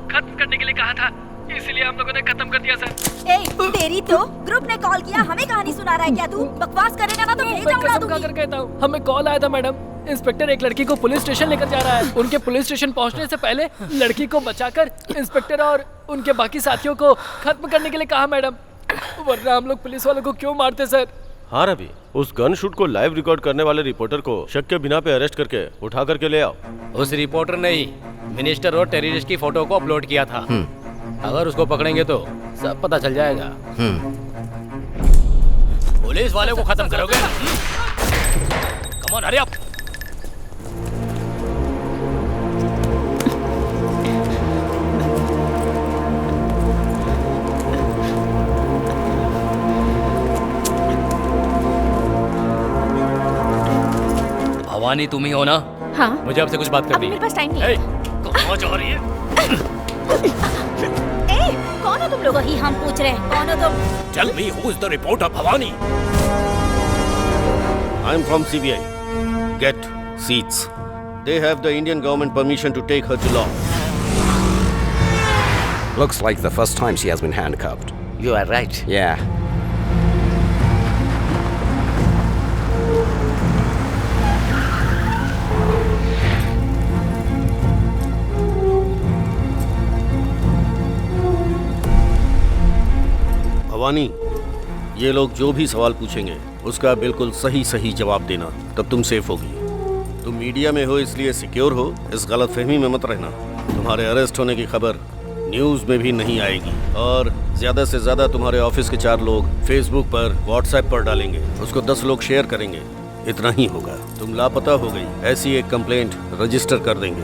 खत्म करने के लिए कहा था, इसलिए हम लोगों ने खत्म कर दिया सर। ए, तेरी तो ग्रुप ने कॉल किया, हमें कहानी सुना रहा है क्या तू? बकवास करेगा ना तो भेजा उड़ा दूंगी। कर कहता हूँ, हमें कॉल आया था मैडम, इंस्पेक्टर एक लड़की को पुलिस स्टेशन लेकर जा रहा है। उनके पुलिस स्टेशन पहुंचने से पहले लड़की को बचाकर इंस्पेक्टर और उनके बाकी साथियों को खत्म करने के लिए कहा मैडम, वरना हम लोग पुलिस वालों को क्यों मारते सर। हाँ रवि, उस गन शूट को लाइव रिकॉर्ड करने वाले रिपोर्टर को शक के बिना पे अरेस्ट करके उठा करके ले आओ। उस रिपोर्टर ने ही मिनिस्टर और टेररिस्ट की फोटो को अपलोड किया था। अगर उसको पकड़ेंगे तो सब पता चल जाएगा। पुलिस वाले को खत्म करोगे? Come on, hurry up. Bhavani तुम ही हो ना? हाँ। मुझे आपसे कुछ बात करनी है। मेरे पास टाइम नहीं है। कहाँ जा रही है? ए, कौन हो तुम लोग? ही हम पूछ रहे हैं, कौन हो तुम? Tell me who is the reporter, Bhavani? I'm from CBI. Get seats. They have the Indian government permission to take her to law. Looks like the first time she has been handcuffed. You are right. Yeah. Bhavani, ये लोग जो भी सवाल पूछेंगे उसका बिल्कुल सही सही जवाब देना, तब तुम सेफ होगी। तुम मीडिया में हो इसलिए सिक्योर हो, इस गलतफहमी में मत रहना। तुम्हारे अरेस्ट होने की खबर न्यूज़ में भी नहीं आएगी और ज़्यादा से ज़्यादा तुम्हारे ऑफिस के 4 लोग फेसबुक पर, व्हाट्सएप पर डालेंगे, उसको 10 लोग शेयर करेंगे, इतना ही होगा। तुम लापता हो गई ऐसी एक कंप्लेंट रजिस्टर कर देंगे।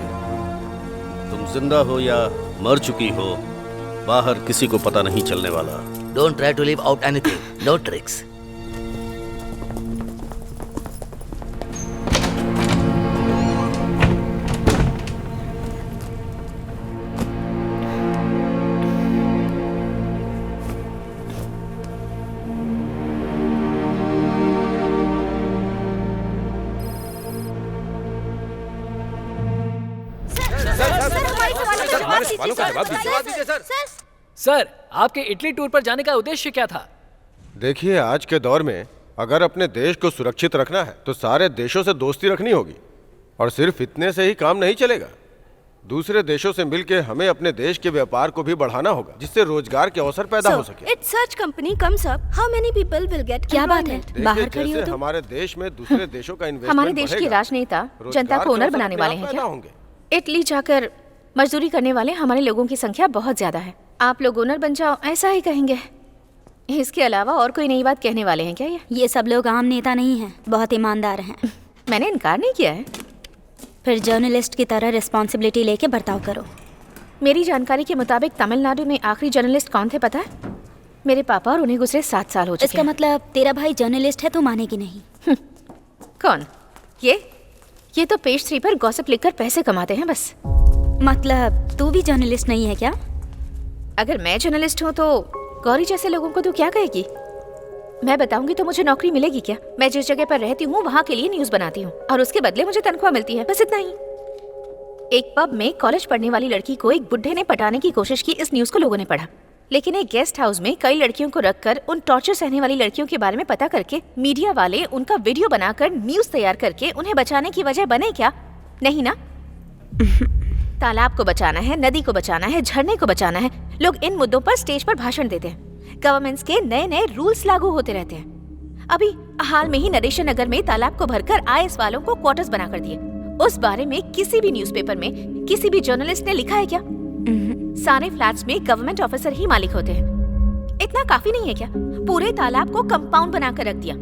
तुम जिंदा हो या मर चुकी हो, बाहर किसी को पता नहीं चलने वाला। Don't try to leave out anything. No tricks. Sir, आपके इटली टूर पर जाने का उद्देश्य क्या था? देखिए, आज के दौर में अगर अपने देश को सुरक्षित रखना है तो सारे देशों से दोस्ती रखनी होगी, और सिर्फ इतने से ही काम नहीं चलेगा। दूसरे देशों से मिलकर हमें अपने देश के व्यापार को भी बढ़ाना होगा, जिससे रोजगार के अवसर पैदा हो सके। It's such company comes up. How many people will get? क्या बात है? बाहर खड़ी हो तुम? हमारे देश में दूसरे देशों का इन्वेस्टमेंट हमारे देश के राजनेता जनता को ओनर बनाने वाले हैं क्या? इटली जाकर मजदूरी करने वाले हमारे लोगों की संख्या बहुत ज्यादा है। आप लोग ओनर बन जाओ, ऐसा ही कहेंगे। इसके अलावा और कोई नई बात कहने वाले हैं क्या? ये सब लोग आम नेता नहीं हैं, बहुत ईमानदार हैं। मैंने इनकार नहीं किया है। फिर जर्नलिस्ट की तरह रिस्पॉन्सिबिलिटी लेके बर्ताव करो। मेरी जानकारी के मुताबिक तमिलनाडु में आखिरी जर्नलिस्ट कौन थे पता है? मेरे पापा, और उन्हें गुजरे 7 साल हो चुके इसका मतलब तेरा भाई जर्नलिस्ट है, तो मानेगी नहीं। कौन? ये तो पेज 3 पर गॉसिप लिखकर पैसे कमाते हैं बस। मतलब तू भी जर्नलिस्ट नहीं है क्या? अगर मैं जर्नलिस्ट हूँ तो गौरी जैसे लोगों को तू क्या कहेगी? मैं बताऊंगी तो मुझे नौकरी मिलेगी क्या? मैं जिस जगह पर रहती हूँ वहाँ के लिए न्यूज़ बनाती हूँ और उसके बदले मुझे तनख्वाह मिलती है, बस इतना ही। एक पब में कॉलेज पढ़ने वाली लड़की को एक बुढ़े ने पटाने की कोशिश की, इस न्यूज़ को लोगों ने पढ़ा। लेकिन एक गेस्ट हाउस में कई लड़कियों को रखकर उन टॉर्चर सहने वाली लड़कियों के बारे में पता करके मीडिया वाले उनका वीडियो बनाकर न्यूज़ तैयार करके उन्हें बचाने की वजह बने क्या? नहीं ना। तालाब को बचाना है, नदी को बचाना है, झरने को बचाना है। लोग इन मुद्दों पर स्टेज पर भाषण देते हैं। गवर्नमेंट्स के नए नए रूल्स लागू होते रहते हैं। अभी हाल में ही नरेशन नगर में तालाब को भरकर आईएएस वालों को क्वार्टर्स बना कर दिए। उस बारे में किसी भी न्यूज़पेपर में किसी भी जर्नलिस्ट ने लिखा है क्या? सारे फ्लैट्स में गवर्नमेंट ऑफिसर ही मालिक होते हैं। इतना काफी नहीं है क्या? पूरे तालाब को कंपाउंड बनाकर रख दिया।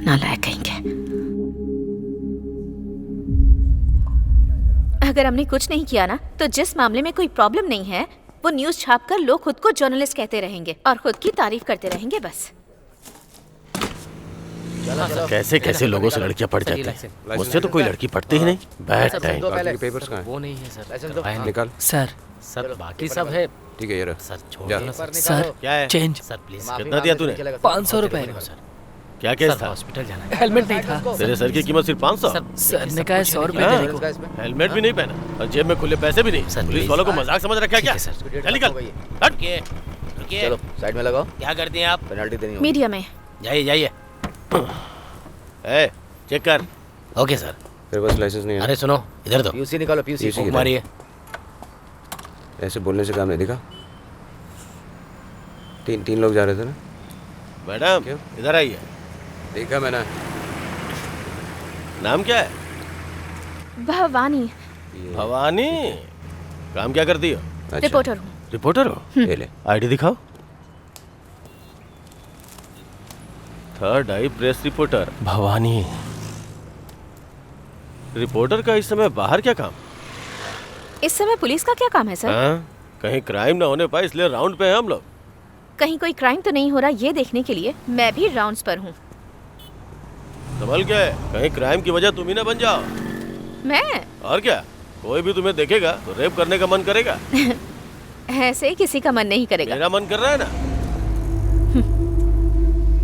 नालायक कहेंगे। अगर हमने कुछ नहीं किया ना, तो जिस मामले में कोई प्रॉब्लम नहीं है वो न्यूज़ छापकर लोग खुद को जर्नलिस्ट कहते रहेंगे और खुद की तारीफ करते रहेंगे बस। कैसे कैसे लोगों से लड़कियां पढ़ जाती हैं, मुझसे तो कोई लड़की पढ़ती ही नहीं। Bad time. पेपर्स कहाँ हैं? वो नहीं है सर। निकाल। सर बाकी सब है। ठीक है, ये रहा। सर छोड़ जा। दो सर। सर क्या है? चेंज। Sir please. कितना दिया तूने? 500 रुपए। क्या केस सर, था? हॉस्पिटल जाना है। हेलमेट नहीं था। तेरे सर की कीमत सिर्फ 500। सर ने कहा 100 रुपए देने को। हेलमेट भी नहीं पहना और जेब में खुले पैसे भी नहीं। Sir, police please. वालों को मजाक समझ रखा है क्या? ठीक है, सर। चल निकल। हट। रुकिए रुकिए। चलो साइड में लगाओ, क्या करती हैं आप? पेनल्टी देनी होगी। मीडिया में। जाइए जाइए। ए, चेक कर। Okay sir. तेरे पास लाइसेंस नहीं है? अरे सुनो, इधर दो। पीयूसी निकालो, पीयूसी। PUC। मारिए। ऐसे बोलने से काम नहीं दिखा। तीन लोग जा रहे थे ना? मैडम क्यों? इधर आइए। देखा मैंने। नाम क्या है? भवानी। भवानी। काम क्या करती हो? अच्छा, रिपोर्टर हूँ। रिपोर्टर हो? ये ले। आईडी दिखाओ। थर्ड आई प्रेस रिपोर्टर भवानी। रिपोर्टर का इस समय बाहर क्या काम? इस समय पुलिस का क्या काम है सर? हाँ? कहीं क्राइम ना होने पाए इसलिए राउंड पे हैं हम लोग। कहीं कोई क्राइम तो नहीं हो रहा ये देखने के लिए मैं भी राउंड्स पर हूँ। संभल क्या है, कहीं क्राइम की वजह तुम ही ना बन जाओ। मैं और क्या, कोई भी तुम्हें देखेगा तो रेप करने का मन करेगा। ऐसे किसी का मन नहीं करेगा। मेरा मन कर रहा है ना।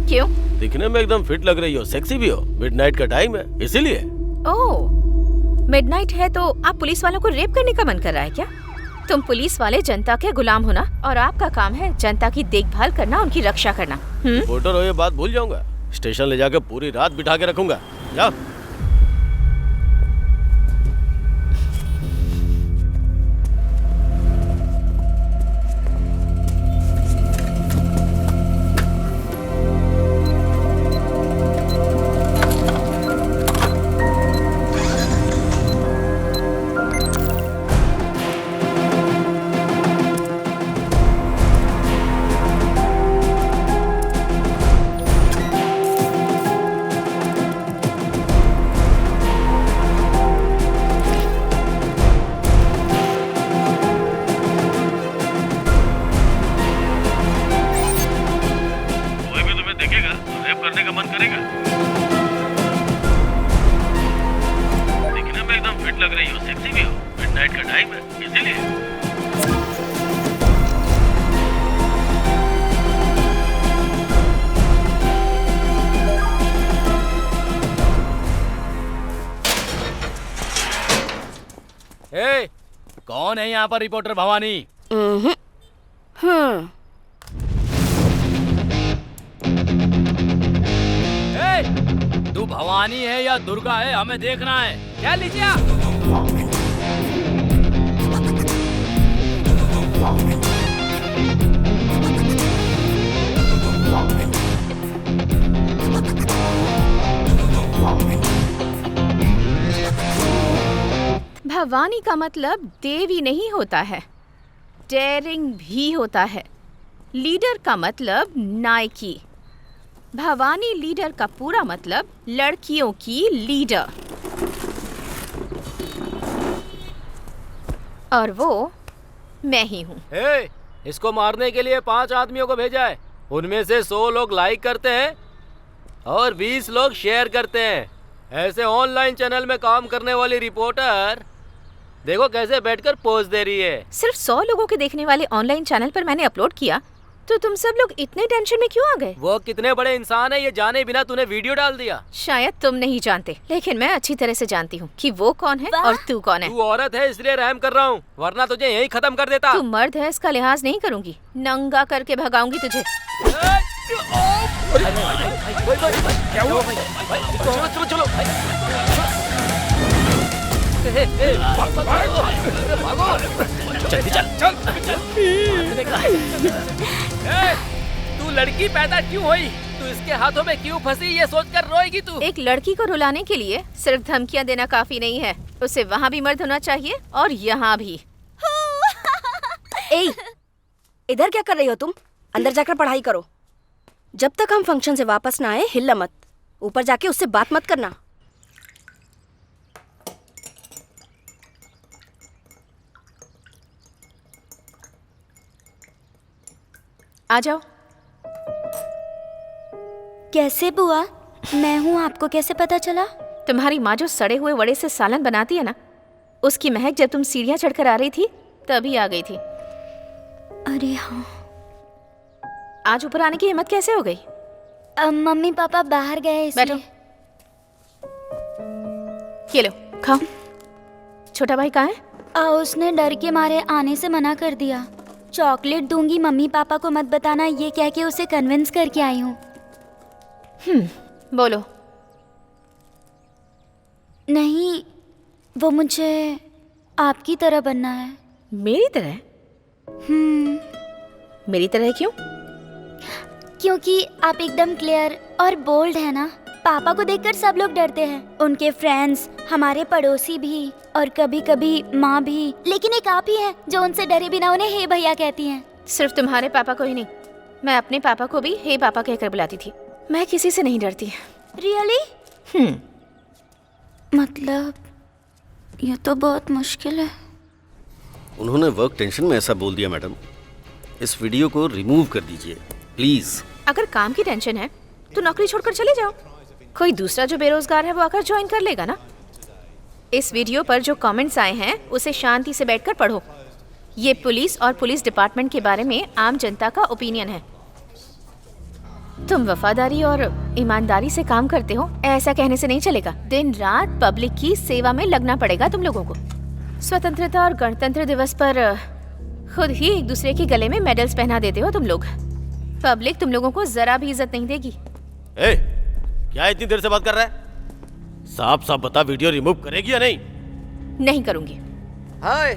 क्यों? दिखने में एकदम फिट लग रही हो, सेक्सी भी हो। मिडनाइट का टाइम है इसीलिए। ओह, मिडनाइट है तो आप पुलिस वालों को रेप करने का मन कर रहा है क्या? तुम पुलिस वाले जनता के गुलाम हो ना, और आपका काम है जनता की देखभाल करना, उनकी रक्षा करना। रिपोर्टर हो ये बात भूल जाऊंगा। स्टेशन ले जाकर पूरी रात बिठा के रखूंगा। जाओ। ए, कौन है यहाँ पर रिपोर्टर भवानी? ए, तू भवानी है या दुर्गा है हमें देखना है। क्या लीजिए? भवानी का मतलब देवी नहीं होता है, डेयरिंग भी होता है। लीडर का मतलब नायकी। भवानी लीडर का पूरा मतलब लड़कियों की लीडर। और वो मैं ही हूँ। ए, इसको मारने के लिए 5 आदमियों को भेजा है। उनमें से 100 लोग लाइक करते हैं और 20 लोग शेयर करते हैं। ऐसे ऑनलाइन चैनल में काम करने वाली रिपोर्टर देखो कैसे बैठकर पोज दे रही है। सिर्फ 100 लोगों के देखने वाले ऑनलाइन चैनल पर मैंने अपलोड किया तो तुम सब लोग इतने टेंशन में क्यों आ गए? वो कितने बड़े इंसान है ये जाने बिना तूने वीडियो डाल दिया। शायद तुम नहीं जानते, लेकिन मैं अच्छी तरह से जानती हूँ कि वो कौन है और तू कौन है। तू औरत है इसलिए रहम कर रहा हूँ, वरना तुझे यही खत्म कर देता। तू मर्द है इसका लिहाज नहीं करूंगी, नंगा करके भगाऊंगी तुझे। चलो चलो जल्दी चल। तू लड़की पैदा क्यों हुई? तू इसके हाथों में क्यों फंसी ये सोचकर रोएगी तू? एक लड़की को रुलाने के लिए सिर्फ धमकियां देना काफी नहीं है, उसे वहाँ भी मर्द होना चाहिए और यहाँ भी। ए, इधर क्या कर रही हो तुम? अंदर जाकर पढ़ाई करो। जब तक हम फंक्शन से वापस ना आए हिलना मत। ऊपर जाके उससे बात मत करना। आ जाओ। कैसे बुआ? मैं हूँ, आपको कैसे पता चला? तुम्हारी माँ जो सड़े हुए वड़े से सालन बनाती है ना, उसकी महक जब तुम सीढ़ियाँ चढ़कर आ रही थी तभी आ गई थी। अरे हाँ। आज ऊपर आने की हिम्मत कैसे हो गई? मम्मी पापा बाहर गए बैठो। ये लो खाओ। छोटा भाई कहाँ है? उसने डर के मारे आने से मना कर दिया। चॉकलेट दूंगी, मम्मी पापा को मत बताना, ये कह के उसे कन्विंस करके आई हूँ। बोलो। नहीं, वो मुझे आपकी तरह बनना है। मेरी तरह? मेरी तरह क्यों? क्योंकि आप एकदम क्लियर और बोल्ड है ना। पापा को देखकर सब लोग डरते हैं, उनके फ्रेंड्स, हमारे पड़ोसी भी और कभी कभी माँ भी। लेकिन एक आप ही हैं जो उनसे डरे बिना उन्हें हे भैया कहती हैं। सिर्फ तुम्हारे पापा को ही नहीं, मैं अपने पापा को भी हे पापा कहकर बुलाती थी। मैं किसी से नहीं डरती। रियली? मतलब ये तो बहुत मुश्किल है। उन्होंने वर्क टेंशन में ऐसा बोल दिया मैडम। इस वीडियो को रिमूव कर दीजिए प्लीज। अगर काम की टेंशन है तो नौकरी छोड़कर चले जाओ। कोई दूसरा जो बेरोजगार है वो आकर ज्वाइन कर लेगा ना। इस वीडियो पर जो कमेंट्स आए हैं उसे शांति से बैठकर पढ़ो। ये पुलिस और पुलिस डिपार्टमेंट के बारे में आम जनता का ओपिनियन है। तुम वफादारी और ईमानदारी से काम करते हो, ऐसा कहने से नहीं चलेगा। दिन रात पब्लिक की सेवा में लगना पड़ेगा तुम लोगों को। स्वतंत्रता और गणतंत्र दिवस पर खुद ही एक दूसरे के गले में मेडल्स पहना देते हो तुम लोग। पब्लिक तुम लोगों को जरा भी इज्जत नहीं देगी। क्या इतनी देर से बात कर रहा है? साफ साफ बता, वीडियो रिमूव करेगी या नहीं? नहीं करूंगी। हाय।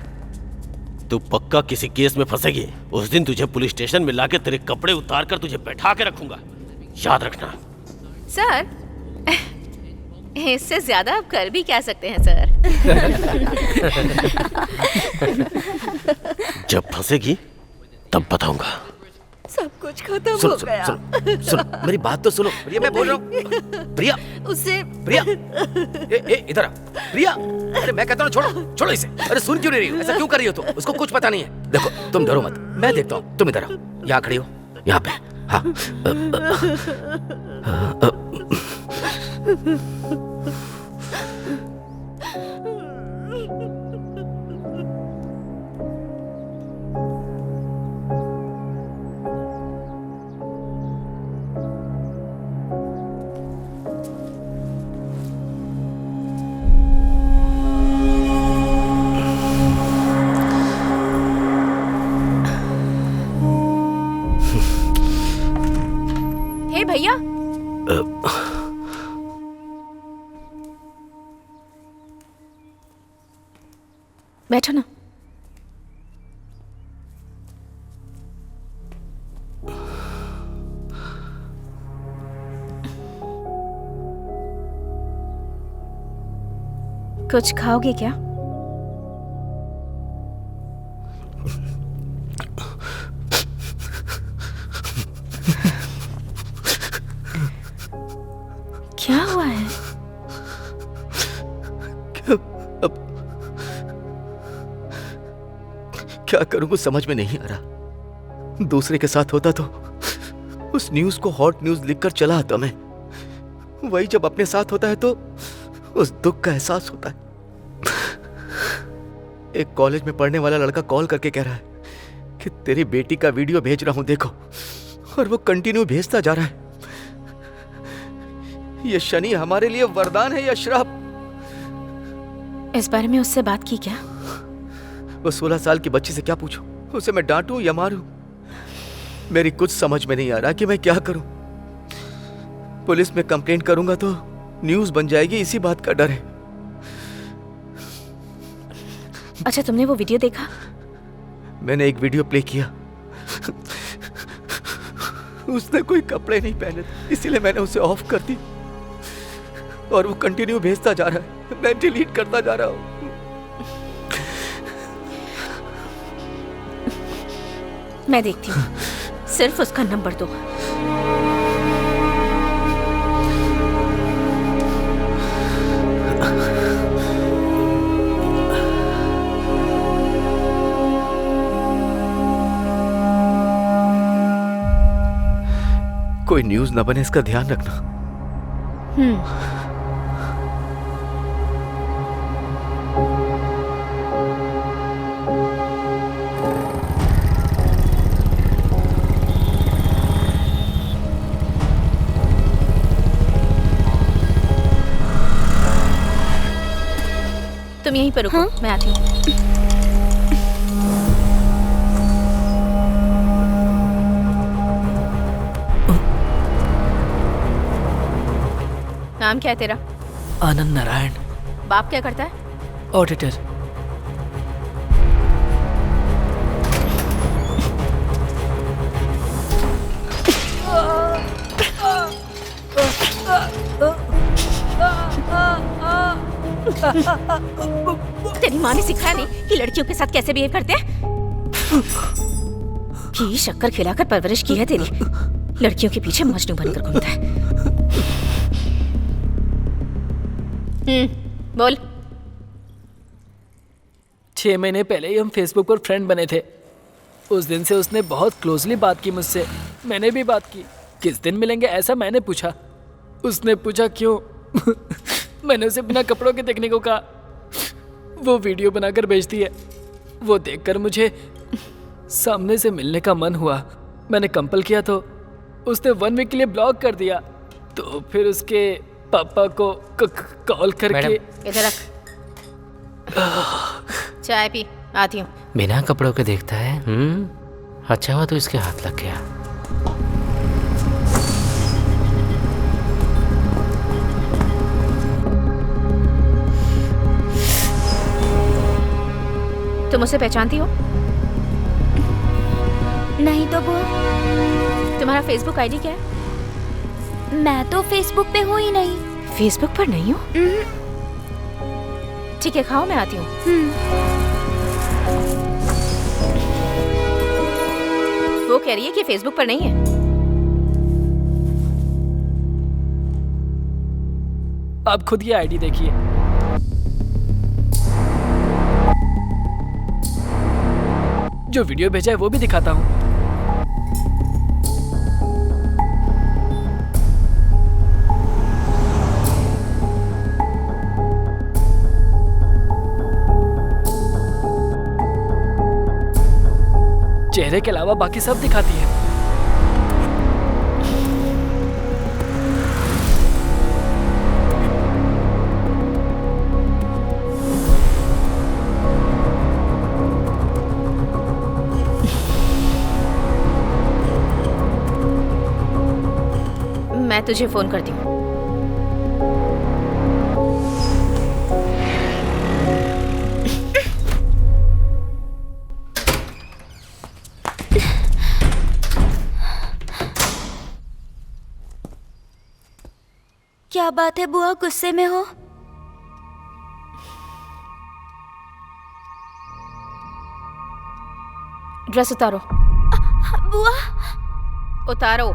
तू पक्का किसी केस में फंसेगी। उस दिन तुझे पुलिस स्टेशन में लाके तेरे कपड़े उतार कर तुझे बैठा के रखूंगा, याद रखना। सर, इससे ज्यादा आप कर भी क्या सकते हैं सर? जब फंसेगी तब बताऊंगा। सब कुछ खत्म सुनो हो सुनो गया। सुनो सुनो, मेरी बात तो सुनो। प्रिया, मैं बोल रहा हूँ। प्रिया, उससे प्रिया, इधर आ। प्रिया, अरे मैं कहता हूँ छोड़ो, छोड़ो इसे। अरे सुन क्यों नहीं रही हो? ऐसा क्यों कर रही हो तुम? उसको कुछ पता नहीं है। देखो, तुम डरो मत, मैं देखता हूँ। तुम इधर आओ, यहाँ खड़ी हो, यहाँ पे। हाँ। हे भैया, बैठो ना। कुछ खाओगे क्या? क्या हुआ है? क्या करूं कुछ समझ में नहीं आ रहा। दूसरे के साथ होता तो उस न्यूज को हॉट न्यूज लिखकर चला आता मैं। वही जब अपने साथ होता है तो उस दुख का एहसास होता है। एक कॉलेज में पढ़ने वाला लड़का कॉल करके कह रहा है कि तेरी बेटी का वीडियो भेज रहा हूं देखो, और वो कंटिन्यू भेजता जा रहा है। ये शनि हमारे लिए वरदान है या श्राप? इस बारे में उससे बात की क्या? वो 16 साल की बच्ची से क्या पूछूं? उसे मैं डांटूं या मारूं? मेरी कुछ समझ में नहीं आ रहा कि मैं क्या करूं। पुलिस में कंप्लेंट करूंगा तो न्यूज बन जाएगी, इसी बात का डर है। अच्छा, तुमने वो वीडियो देखा? मैंने एक वीडियो प्ले किया। उसने कोई कपड़े नहीं पहने थे, इसीलिए मैंने उसे ऑफ कर दी। और वो कंटिन्यू भेजता जा रहा है, मैं डिलीट करता जा रहा हूं। मैं देखती हूँ, सिर्फ उसका नंबर दो। कोई न्यूज ना बने, इसका ध्यान रखना। यहीं पर रुको, मैं आती हूँ। नाम क्या है तेरा? आनंद नारायण। बाप क्या करता है? ऑडिटर। तेरी माँ ने सिखाया नहीं कि लड़कियों के साथ कैसे बिहेव करते हैं? घी शक्कर खिलाकर परवरिश की है तेरी। लड़कियों के पीछे मजनू बनकर घूमता है। बोल। 6 महीने पहले ही हम फेसबुक पर फ्रेंड बने थे। उस दिन से उसने बहुत क्लोजली बात की मुझसे। मैंने भी बात की। किस दिन मिलेंगे ऐसा मैंने पूछा। उसने पूछा क्यों? मैंने उसे बिना कपड़ों के देखने को कहा। वो वीडियो बनाकर भेजती है। वो देखकर मुझे सामने से मिलने का मन हुआ। मैंने कंपल किया तो उसने 1 वीक के लिए ब्लॉक कर दिया। तो फिर उसके पापा को कॉल करके। इधर रख। चाय पी, आती हूँ। बिना कपड़ों के देखता है। अच्छा हुआ तो इसके हाथ लग गया। तुम उसे पहचानती हो? नहीं तो बुआ। तुम्हारा फेसबुक आईडी क्या है? मैं तो फेसबुक पे हूँ ही नहीं। फेसबुक पर नहीं हो? ठीक है, खाओ, मैं आती हूँ। वो कह रही है कि फेसबुक पर नहीं है। आप खुद ये आईडी देखिए। जो वीडियो भेजा है वो भी दिखाता हूँ। चेहरे के अलावा बाकी सब दिखाती है। मैं तुझे फोन करती हूँ। क्या बात है बुआ, गुस्से में हो? ड्रेस उतारो। बुआ उतारो।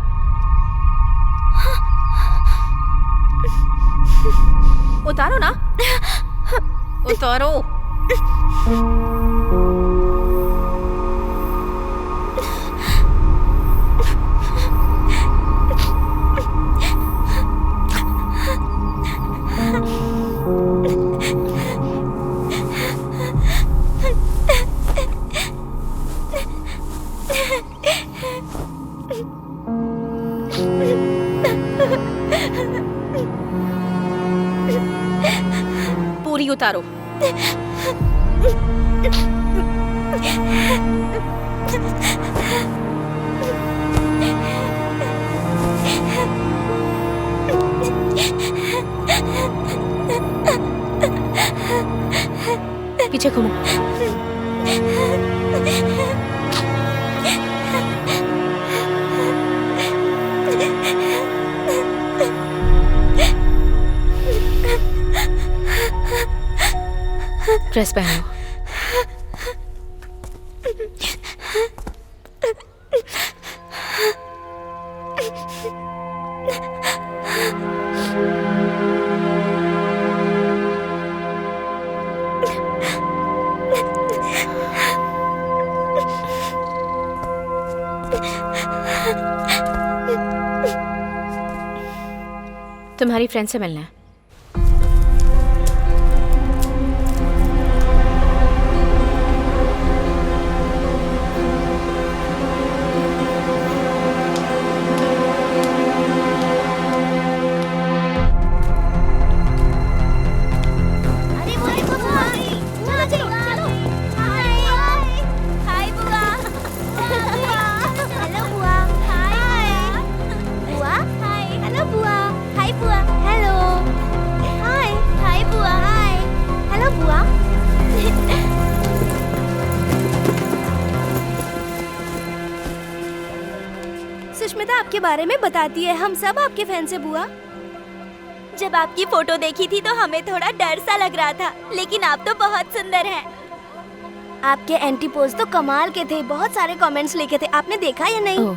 उतारो ना। उतारो। पूरी उतारो। पीछे घूमो। ड्रेस पहनो। तुम्हारी फ्रेंड से मिलना है। अरे वो देखो भाई। सुष्मिता आपके बारे में बताती है, हम सब आपके फैन से बुआ। जब आपकी फोटो देखी थी तो हमें थोड़ा डर सा लग रहा था, लेकिन आप तो बहुत सुंदर हैं। आपके एंटी पोज तो कमाल के थे, बहुत सारे कमेंट्स लिखे थे, आपने देखा या नहीं? ओह,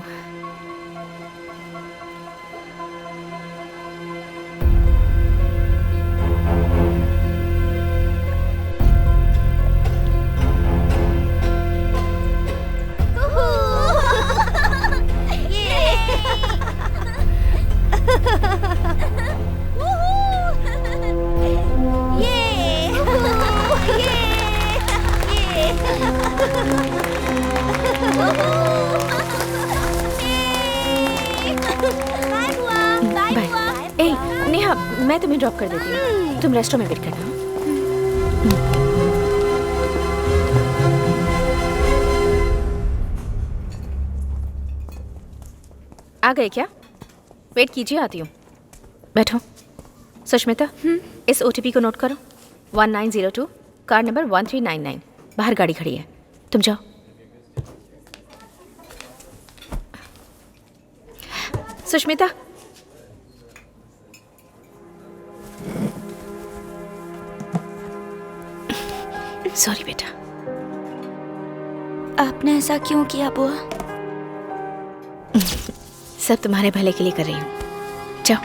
बाय। ए नेहा, मैं तुम्हें ड्रॉप कर देती हूँ, तुम रेस्टोरेंट में वेट करना। आ गए क्या? वेट कीजिए, आती हूँ। बैठो। सुष्मिता, इस OTP को नोट करो। 1902, कार नंबर 1399। बाहर गाड़ी खड़ी है, तुम जाओ। सुष्मिता, सॉरी बेटा। आपने ऐसा क्यों किया बुआ? सब तुम्हारे भले के लिए कर रही हूँ, जाओ।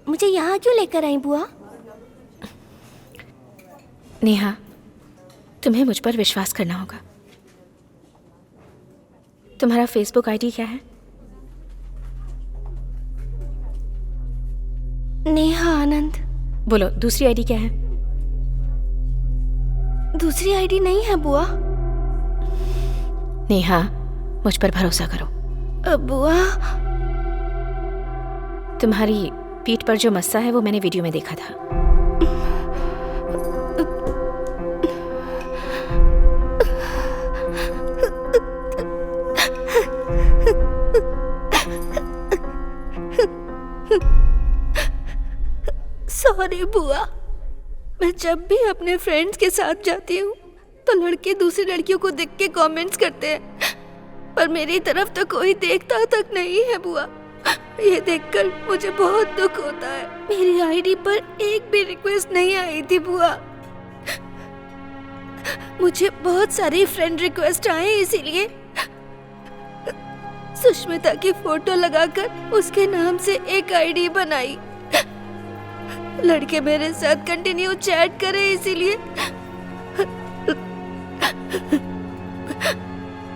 मुझे यहाँ क्यों लेकर आई बुआ? नेहा, तुम्हें मुझ पर विश्वास करना होगा। तुम्हारा फेसबुक आईडी क्या है? नेहा आनंद। बोलो, दूसरी आईडी क्या है? दूसरी आईडी नहीं है बुआ। नेहा, मुझ पर भरोसा करो। बुआ, तुम्हारी पीठ पर जो मस्सा है वो मैंने वीडियो में देखा था। सॉरी बुआ। मैं जब भी अपने फ्रेंड्स के साथ जाती हूँ तो लड़के दूसरी लड़कियों को देख के कमेंट्स करते हैं, पर मेरी तरफ तो कोई देखता तक नहीं है बुआ। ये देखकर मुझे बहुत दुख होता है। मेरी आईडी पर एक भी रिक्वेस्ट नहीं आई थी बुआ। मुझे बहुत सारी फ्रेंड रिक्वेस्ट आए, इसीलिए सुष्मिता की फोटो लगाकर उसके नाम से एक आईडी बनाई। लड़के मेरे साथ कंटिन्यू चैट करे, इसीलिए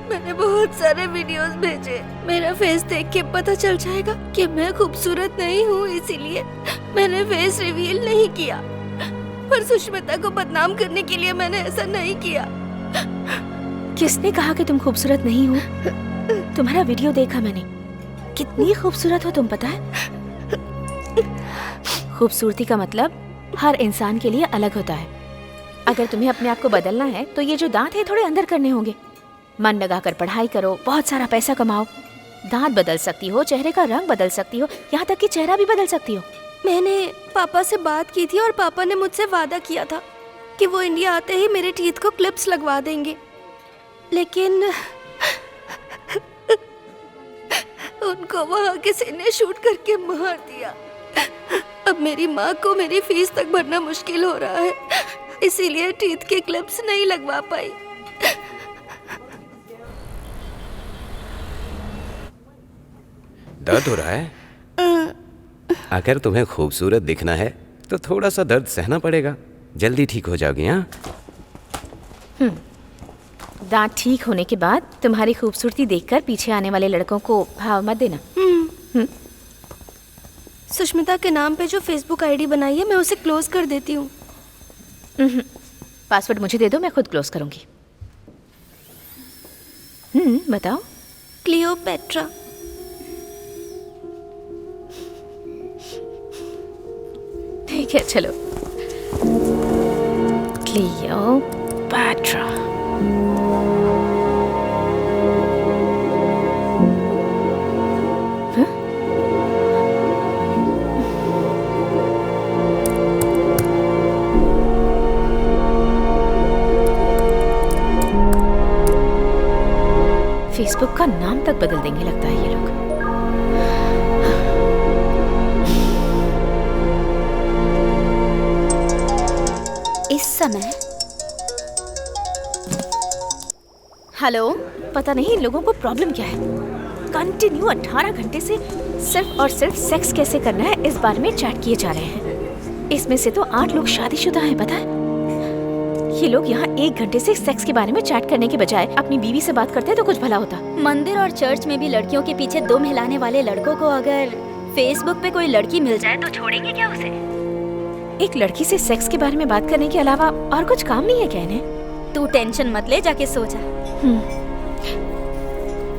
मैंने बहुत सारे वीडियोस भेजे। मेरा फेस देख के पता चल जाएगा कि मैं खूबसूरत नहीं हूँ, इसीलिए मैंने फेस रिवील नहीं किया। पर सुष्मिता को बदनाम करने के लिए मैंने ऐसा नहीं किया। किसने कहा कि तुम खूबसूरत नहीं हो? तुम्हारा वीडियो देखा मैंने, कितनी खूबसूरत हो तुम, पता है? खूबसूरती का मतलब हर इंसान के लिए अलग होता है। अगर तुम्हें अपने आप को बदलना है तो ये जो दांत है थोड़े अंदर करने होंगे। मन लगाकर पढ़ाई करो, बहुत सारा पैसा कमाओ। दांत बदल सकती हो, चेहरे का रंग बदल सकती हो, यहाँ तक कि चेहरा भी बदल सकती हो। मैंने पापा से बात की थी और पापा ने मुझसे वादा किया था कि वो इंडिया आते ही मेरे टीथ को क्लिप्स लगवा देंगे, लेकिन उनको वहाँ किसी ने शूट करके मार दिया। अब मेरी माँ को मेरी फीस तक भरना मुश्किल हो रहा है, इसीलिए टीथ के क्लिप्स नहीं लगवा पाई। दर्द हो रहा है? अगर तुम्हें खूबसूरत दिखना है तो थोड़ा सा दर्द सहना पड़ेगा, जल्दी ठीक हो जाओगी। हाँ, दांत ठीक होने के बाद तुम्हारी खूबसूरती देखकर पीछे आने वाले लड़कों को भाव मत देना। सुष्मिता के नाम पे जो फेसबुक आईडी बनाई है, मैं उसे क्लोज कर देती हूँ। पासवर्ड मुझे दे दो, मैं खुद क्लोज करूंगी। बताओ। क्लियोपेट्रा। ठीक है, चलो। क्लियोपेट्रा। फेसबुक का नाम तक बदल देंगे लगता है ये लोग। इस समय हेलो, पता नहीं इन लोगों को प्रॉब्लम क्या है। कंटिन्यू 18 घंटे से सिर्फ और सिर्फ सेक्स कैसे करना है इस बारे में चैट किए जा रहे हैं। इसमें से तो 8 लोग शादीशुदा हैं, पता है। ये लोग यहाँ 1 घंटे से सेक्स के बारे में चैट करने के बजाय अपनी बीवी से बात करते तो कुछ भला होता। मंदिर और चर्च में भी लड़कियों के पीछे दुम हिलाने वाले लड़कों को अगर फेसबुक पे कोई लड़की मिल जाए तो छोड़ेंगे क्या उसे? एक लड़की से सेक्स के बारे में बात करने के अलावा और कुछ काम नहीं है क्या इन्हें? तू टेंशन मत ले, जाके सो जा।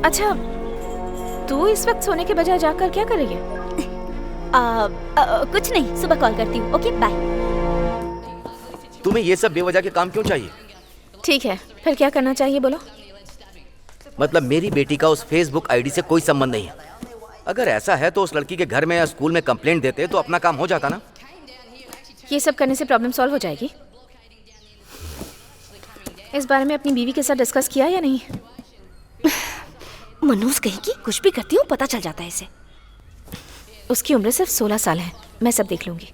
अच्छा, तू इस वक्त सोने के बजाय जाकर क्या कर रही है? कुछ नहीं, सुबह कॉल करती हूँ। Okay bye. तुम्हें ये सब बेवजह के काम क्यों चाहिए? ठीक है, फिर क्या करना चाहिए बोलो? मतलब मेरी बेटी का उस फेसबुक आईडी से कोई संबंध नहीं है। अगर ऐसा है तो उस लड़की के घर में या स्कूल में कंप्लेंट देते तो अपना काम हो जाता ना। ये सब करने से प्रॉब्लम सॉल्व हो जाएगी? इस बारे में अपनी बीवी के साथ डिस्कस किया या नहीं? मनोज कहेगी कुछ भी करती हूँ पता चल जाता है इसे। उसकी उम्र सिर्फ 16 साल है। मैं सब देख लूंगी।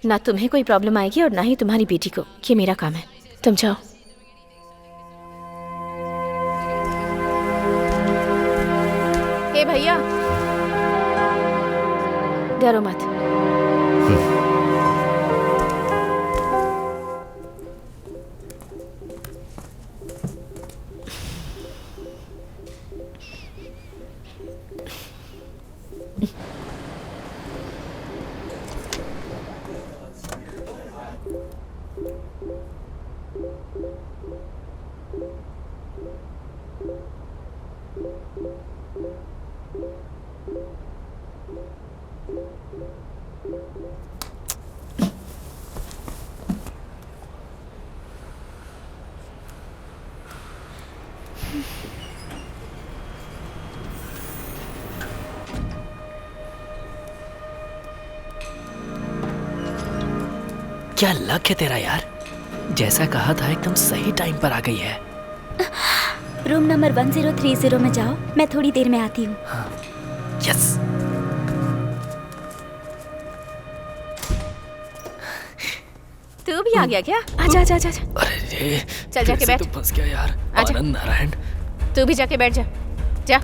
ना तुम्हें कोई प्रॉब्लम आएगी और ना ही तुम्हारी बेटी को। ये मेरा काम है। तुम जाओ। हे भैया, डरो मत। क्या लक है तेरा यार, जैसा कहा था एकदम सही टाइम पर आ गई है। रूम नंबर 1030 में जाओ, मैं थोड़ी देर में आती हूँ। यस। तू भी आ गया क्या? आजा आजा आजा। अरे चल जाके बैठ। तो फंस गया यार। आजा। आनंद नारायण, तू भी जाके बैठ जा। जा।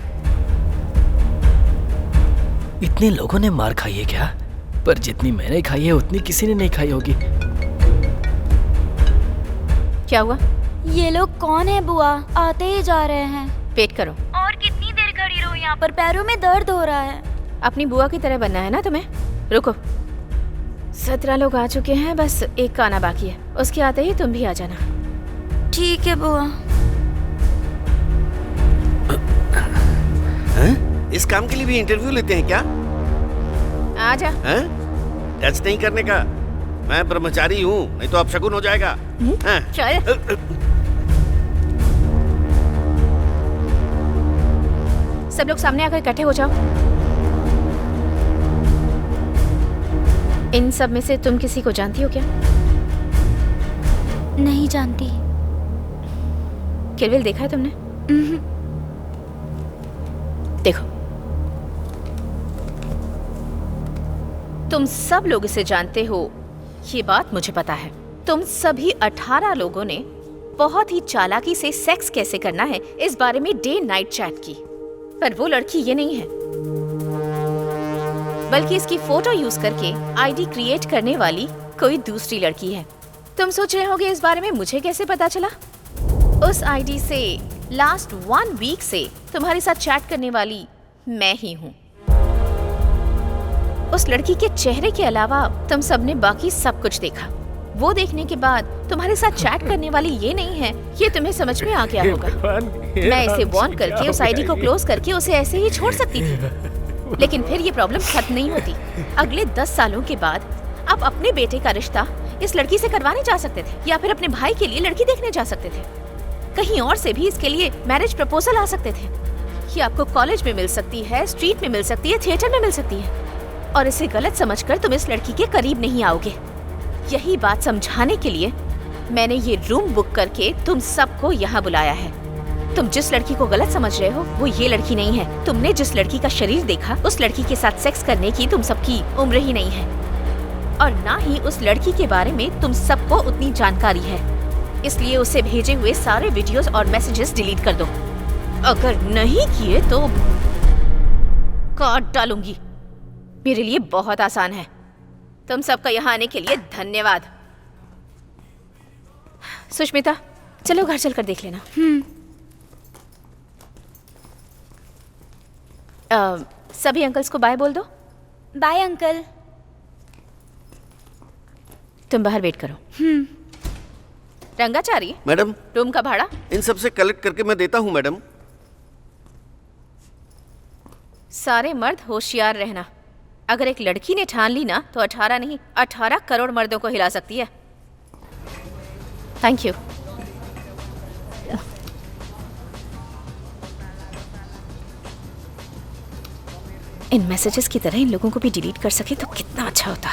इतने लोगों ने मार खाई है क्या? पर जितनी मैंने खाई है उतनी किसी ने नहीं खाई होगी। क्या हुआ? ये लोग कौन है बुआ? आते ही जा रहे हैं। वेट करो। और कितनी देर खड़ी रहूं यहाँ पर? पैरों में दर्द हो रहा है। अपनी बुआ की तरह बनना है ना तुम्हें? रुको, 17 लोग आ चुके हैं, बस एक का आना बाकी है। उसके आते ही तुम भी आ जाना। ठीक है बुआ। इस काम के लिए भी इंटरव्यू लेते हैं क्या? आजा। टच नहीं करने का। मैं ब्रह्मचारी हूँ, नहीं तो अपशगुन हो जाएगा। चल। सब लोग सामने आकर इकट्ठे हो जाओ। इन सब में से तुम किसी को जानती हो क्या? नहीं जानती। किल बिल देखा है तुमने? देखो, तुम सब लोग इसे जानते हो, ये बात मुझे पता है। तुम सभी 18 लोगों ने बहुत ही चालाकी से सेक्स कैसे करना है इस बारे में डे नाइट चैट की। पर वो लड़की ये नहीं है, बल्कि इसकी फोटो यूज करके आईडी क्रिएट करने वाली कोई दूसरी लड़की है। तुम सोच रहे होगे इस बारे में मुझे कैसे पता चला? उस आईडी से लास्ट 1 वीक से तुम्हारे साथ चैट करने वाली मैं ही हूँ। उस लड़की के चेहरे के अलावा तुम सबने बाकी सब कुछ देखा। वो देखने के बाद तुम्हारे साथ चैट करने वाली ये नहीं है, ये तुम्हें समझ में आ गया होगा। मैं इसे वॉर्न करके उस आईडी को क्लोज करके उसे ऐसे ही छोड़ सकती थी, लेकिन फिर ये प्रॉब्लम खत्म नहीं होती। अगले 10 सालों के बाद आप अपने बेटे का रिश्ता इस लड़की से करवाने जा सकते थे, या फिर अपने भाई के लिए लड़की देखने जा सकते थे। कहीं और से भी इसके लिए मैरिज प्रपोजल आ सकते थे। ये आपको कॉलेज में मिल सकती है, स्ट्रीट में मिल सकती है, थिएटर में मिल सकती है, और इसे गलत समझकर तुम इस लड़की के करीब नहीं आओगे। यही बात समझाने के लिए मैंने ये रूम बुक करके तुम सबको यहाँ बुलाया है। तुम जिस लड़की को गलत समझ रहे हो वो ये लड़की नहीं है। तुमने जिस लड़की का शरीर देखा उस लड़की के साथ सेक्स करने की तुम सबकी उम्र ही नहीं है, और ना ही उस लड़की के बारे में तुम सबको उतनी जानकारी है। इसलिए उसे भेजे हुए सारे वीडियोस और मैसेजेस डिलीट कर दो। अगर नहीं किए तो काट डालूंगी। मेरे लिए बहुत आसान है। तुम सबका यहाँ आने के लिए धन्यवाद। सुष्मिता, चलो घर चलकर देख लेना। सभी अंकल्स को बाय बोल दो। Bye uncle. तुम बाहर वेट करो। रंगाचारी, मैडम, रूम का भाड़ा इन सब से कलेक्ट करके मैं देता हूँ मैडम। सारे मर्द होशियार रहना। अगर एक लड़की ने ठान ली ना तो 18 नहीं 18 करोड़ मर्दों को हिला सकती है। Thank you. इन मैसेजेस की तरह इन लोगों को भी डिलीट कर सके तो कितना अच्छा होता।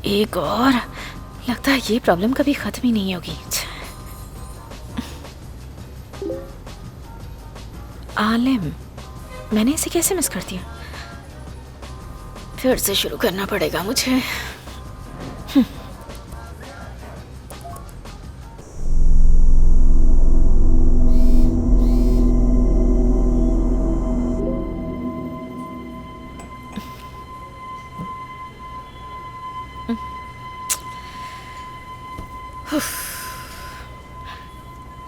एक और, लगता है ये प्रॉब्लम कभी खत्म ही नहीं होगी। आलिम, मैंने इसे कैसे मिस कर दिया? फिर से शुरू करना पड़ेगा मुझे।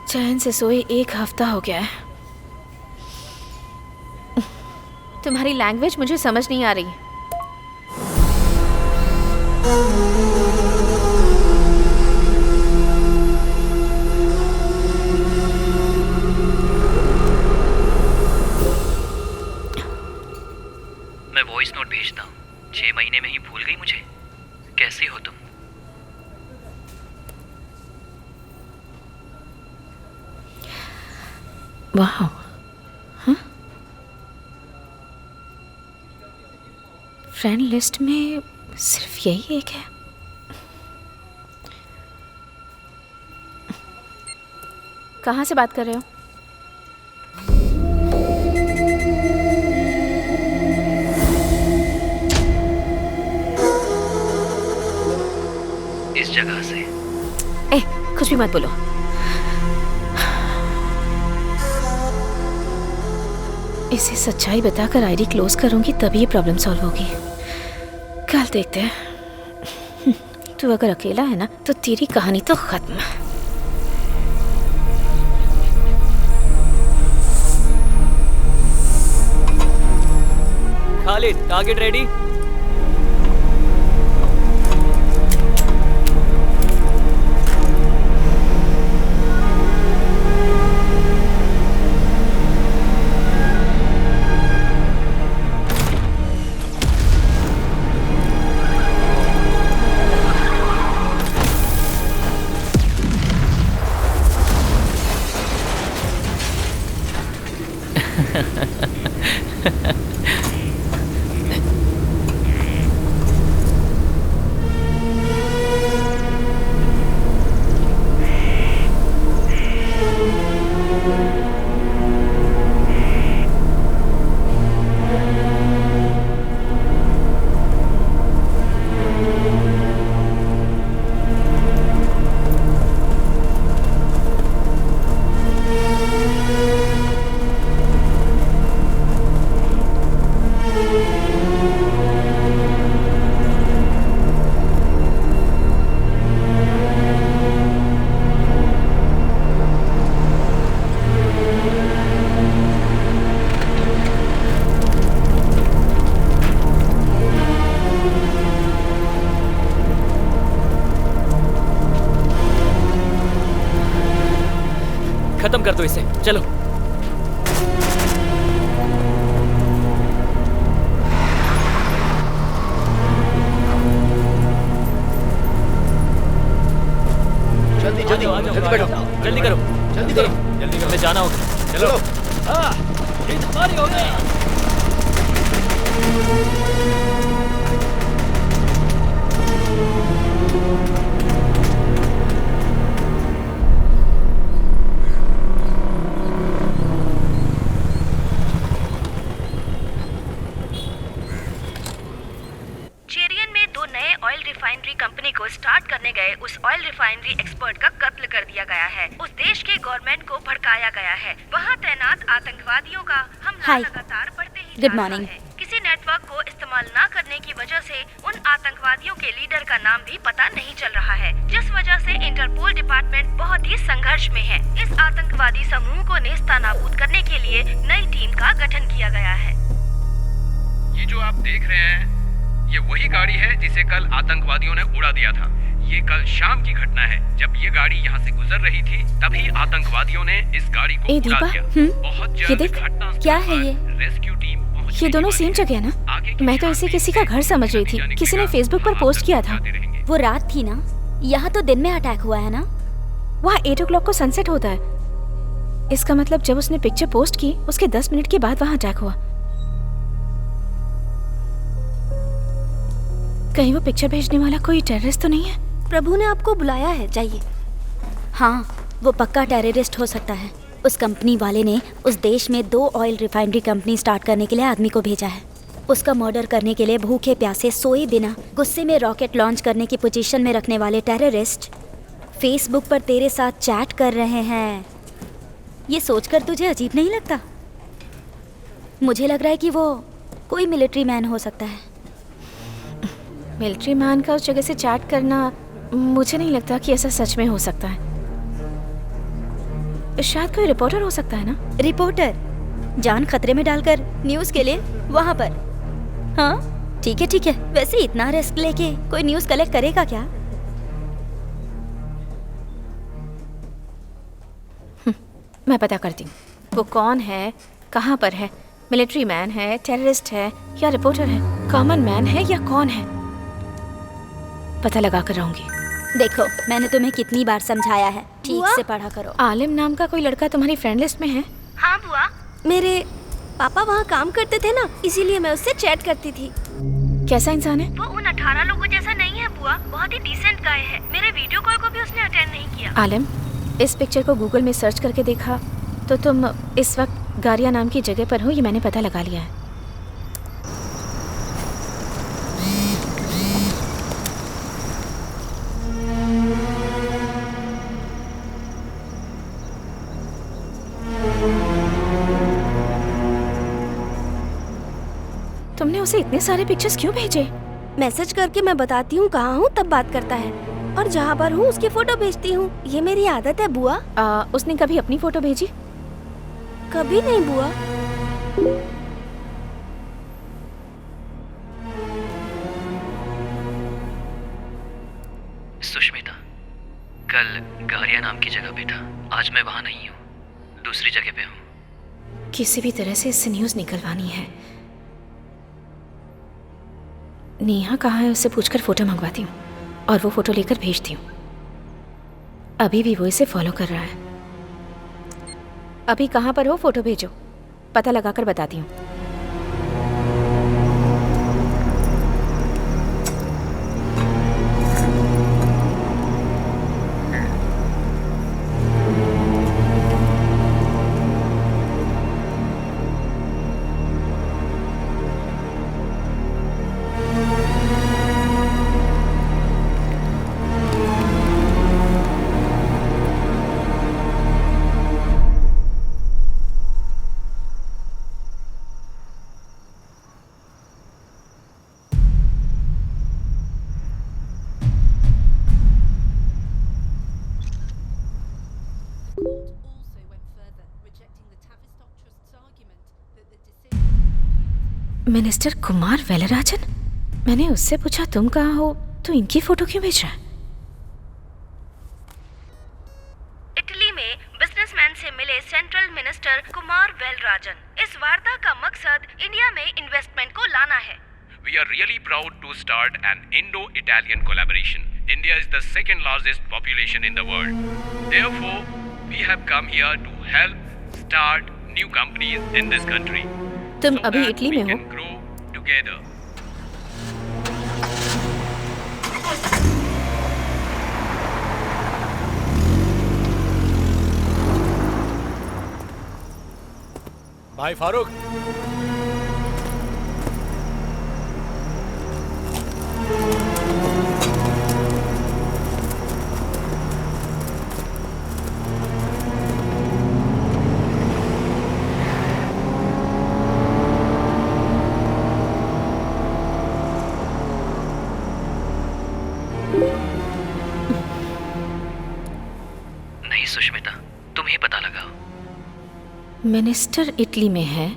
चैन से सोए 1 हफ्ता हो गया है। तुम्हारी लैंग्वेज मुझे समझ नहीं आ रही। मैं वॉइस नोट भेजता हूँ। 6 महीने में ही भूल गई मुझे? कैसी हो तुम? वाह, हाँ? फ्रेंड लिस्ट में सिर्फ यही एक है। कहाँ से बात कर रहे हो? इस जगह से। कुछ भी मत बोलो। इसे सच्चाई बताकर आईडी क्लोज करूंगी तभी ये प्रॉब्लम सॉल्व होगी। कल देखते हैं। तू अगर अकेला है ना तो तेरी कहानी तो खत्म। Khalid, target ready? खत्म कर दो इसे, चलो। जल्दी जल्दी जल्दी बैठो, जल्दी करो, जल्दी करो, जल्दी करो, जाना होगा। चलो। हाँ, ये तुम्हारी हो गई। चेरियन में 2 नए ऑयल रिफाइनरी कंपनी को स्टार्ट करने गए उस ऑयल रिफाइनरी एक्सपर्ट का कत्ल कर दिया गया है। उस देश के गवर्नमेंट को भड़काया गया है। वहाँ तैनात आतंकवादियों का हमला लगातार बढ़ते ही जा रहा है। किसी नेटवर्क को इस्तेमाल न करने की वजह से उन आतंकवादियों के लीडर का नाम भी पता नहीं चल रहा है, जिस वजह से इंटरपोल डिपार्टमेंट बहुत ही संघर्ष में है। इस आतंकवादी समूह को नेस्तनाबूद करने के लिए नई टीम का गठन किया गया है। ये जो आप देख रहे हैं, ये वही गाड़ी है जिसे कल आतंकवादियों ने उड़ा दिया था। ये कल शाम की घटना है। जब ये गाड़ी यहाँ से गुजर रही थी, तभी आतंकवादियों ने इस गाड़ी को उड़ा दिया। बहुत जल्द क्या है ये? रेस्क्यू टीम ये दोनों सेम जगह है ना? मैं तो इसे किसी का घर समझ रही थी। किसी ने फेसबुक पर पोस्ट किया था। वो रात थी ना, यहाँ तो दिन में अटैक हुआ है ना। वहाँ 8 o'clock को सनसेट होता है। इसका मतलब जब उसने पिक्चर पोस्ट की, उसके 10 मिनट के बाद वहाँ अटैक हुआ। कहीं वो पिक्चर भेजने वाला कोई टेररिस्ट तो नहीं है? प्रभु ने आपको बुलाया है, जाइए। हाँ, वो पक्का टेररिस्ट हो सकता है। उस कंपनी वाले ने उस देश में 2 ऑयल रिफाइनरी कंपनी स्टार्ट करने के लिए आदमी को भेजा है। उसका मर्डर करने के लिए भूखे प्यासे सोए बिना गुस्से में रॉकेट लॉन्च करने की पोजीशन में रखने वाले टेररिस्ट फेसबुक पर तेरे साथ चैट कर रहे हैं। ये सोचकर तुझे अजीब नहीं लगता? मुझे लग रहा है कि वो कोई मिलिट्री मैन हो सकता है। मिलिट्री मैन का उस जगह से चैट करना, मुझे नहीं लगता कि ऐसा सच में हो सकता है। शायद कोई रिपोर्टर हो सकता है ना? रिपोर्टर जान खतरे में डालकर न्यूज़ के लिए वहाँ पर? हाँ ठीक है ठीक है। वैसे इतना रिस्क लेके कोई न्यूज़ कलेक्ट करेगा क्या? मैं पता करती हूँ वो कौन है, कहाँ पर है। मिलिट्री मैन है, टेररिस्ट है या रिपोर्टर है, कॉमन मैन है या कौन है, पता लगा कर रहूंगी। देखो, मैंने तुम्हें कितनी बार समझाया है, ठीक से पढ़ा करो। आलिम नाम का कोई लड़का तुम्हारी फ्रेंड लिस्ट में है? हाँ बुआ, मेरे पापा वहाँ काम करते थे ना, इसीलिए मैं उससे चैट करती थी। कैसा इंसान है? वो उन 18 लोगों जैसा नहीं है बुआ, बहुत ही डिसेंट गाय है। मेरे वीडियो कॉल को भी उसने अटेंड नहीं किया। आलिम, इस पिक्चर को गूगल में सर्च करके देखा तो तुम इस वक्त गारिया नाम की जगह पर हो, ये मैंने पता लगा लिया है। तुमने उसे इतने सारे पिक्चर्स क्यों भेजे? मैसेज करके मैं बताती हूँ कहाँ हूँ, तब बात करता है, और जहाँ पर हूँ उसकी फोटो भेजती हूँ। ये मेरी आदत है बुआ। उसने कभी अपनी फोटो भेजी? कभी नहीं बुआ। सुष्मिता, कल गारिया नाम की जगह पे था, आज मैं वहाँ नहीं हूँ, दूसरी जगह पे हूँ। किसी भी तरह से इससे न्यूज़ निकलवानी है। नेहा कहाँ है उससे पूछकर फोटो मंगवाती हूँ और वो फोटो लेकर भेजती हूँ। अभी भी वो इसे फॉलो कर रहा है। अभी कहाँ पर हो, फोटो भेजो, पता लगाकर बताती हूँ। मिनिस्टर कुमार वेलराजन? मैंने उससे पूछा तुम कहाँ हो तो इनकी फोटो क्यों भेज रहा है? इटली में बिजनेसमैन से मिले सेंट्रल मिनिस्टर कुमार वेलराजन। इस वार्ता का मकसद इंडिया में इन्वेस्टमेंट को लाना है। We are really proud to start an Indo-Italian collaboration. India is the second largest population in the world. Therefore, we have come here to help start new companies in this country. तुम अभी Italy में हो? together. भाई फारूक, नहीं सुष्मिता, तुम ही पता लगाओ। Minister Italy में है,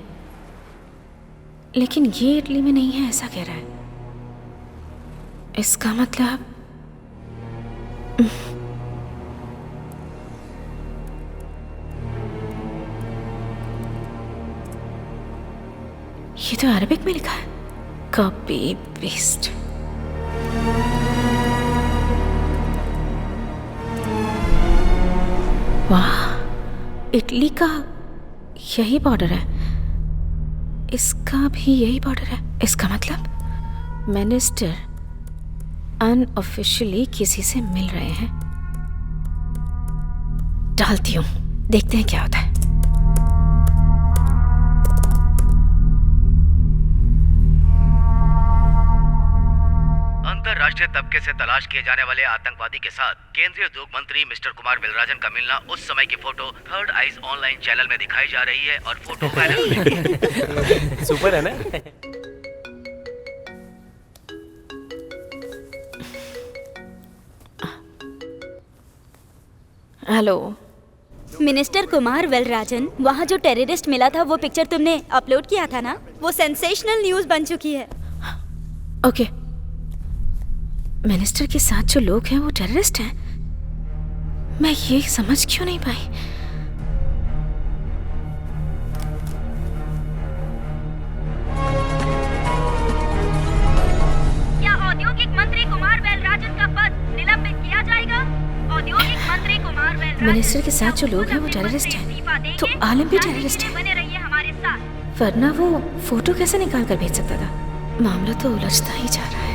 लेकिन ये इटली में नहीं है ऐसा कह रहा है। इसका मतलब ये तो अरबिक में लिखा है। Copy paste. वाह, इटली का यही बॉर्डर है, इसका भी यही बॉर्डर है। इसका मतलब मिनिस्टर अनऑफिशियली किसी से मिल रहे हैं। डालती हूँ, देखते हैं क्या होता है। अंतरराष्ट्रीय तबके से तलाश किए जाने वाले आतंकवादी के साथ केंद्रीय उद्योग मंत्री मिस्टर कुमार वेलराजन का मिलना। उस समय की photo third eyes online channel में दिखाई जा रही है और फोटो वायरल हो रही है। सुपर है ना? हेलो मिनिस्टर कुमार वेलराजन, वहाँ जो टेररिस्ट मिला था वो पिक्चर तुमने अपलोड किया था ना, वो सेंसेशनल न्यूज़ बन चुकी है। ओके, मिनिस्टर के साथ जो लोग हैं वो टेररिस्ट हैं? मैं ये समझ क्यों नहीं पाई? क्या औद्योगिक मंत्री कुमार वेलराजन का पद निलंबित किया जाएगा? औद्योगिक मंत्री कुमार वेलराजन, मिनिस्टर के साथ जो लोग हैं वो टेररिस्ट हैं, तो आलम भी टेररिस्ट है। बने रहिए हमारे साथ। वरना वो फोटो कैसे निकाल कर भेज सकता था? मामला तो उलझता ही जा रहा है।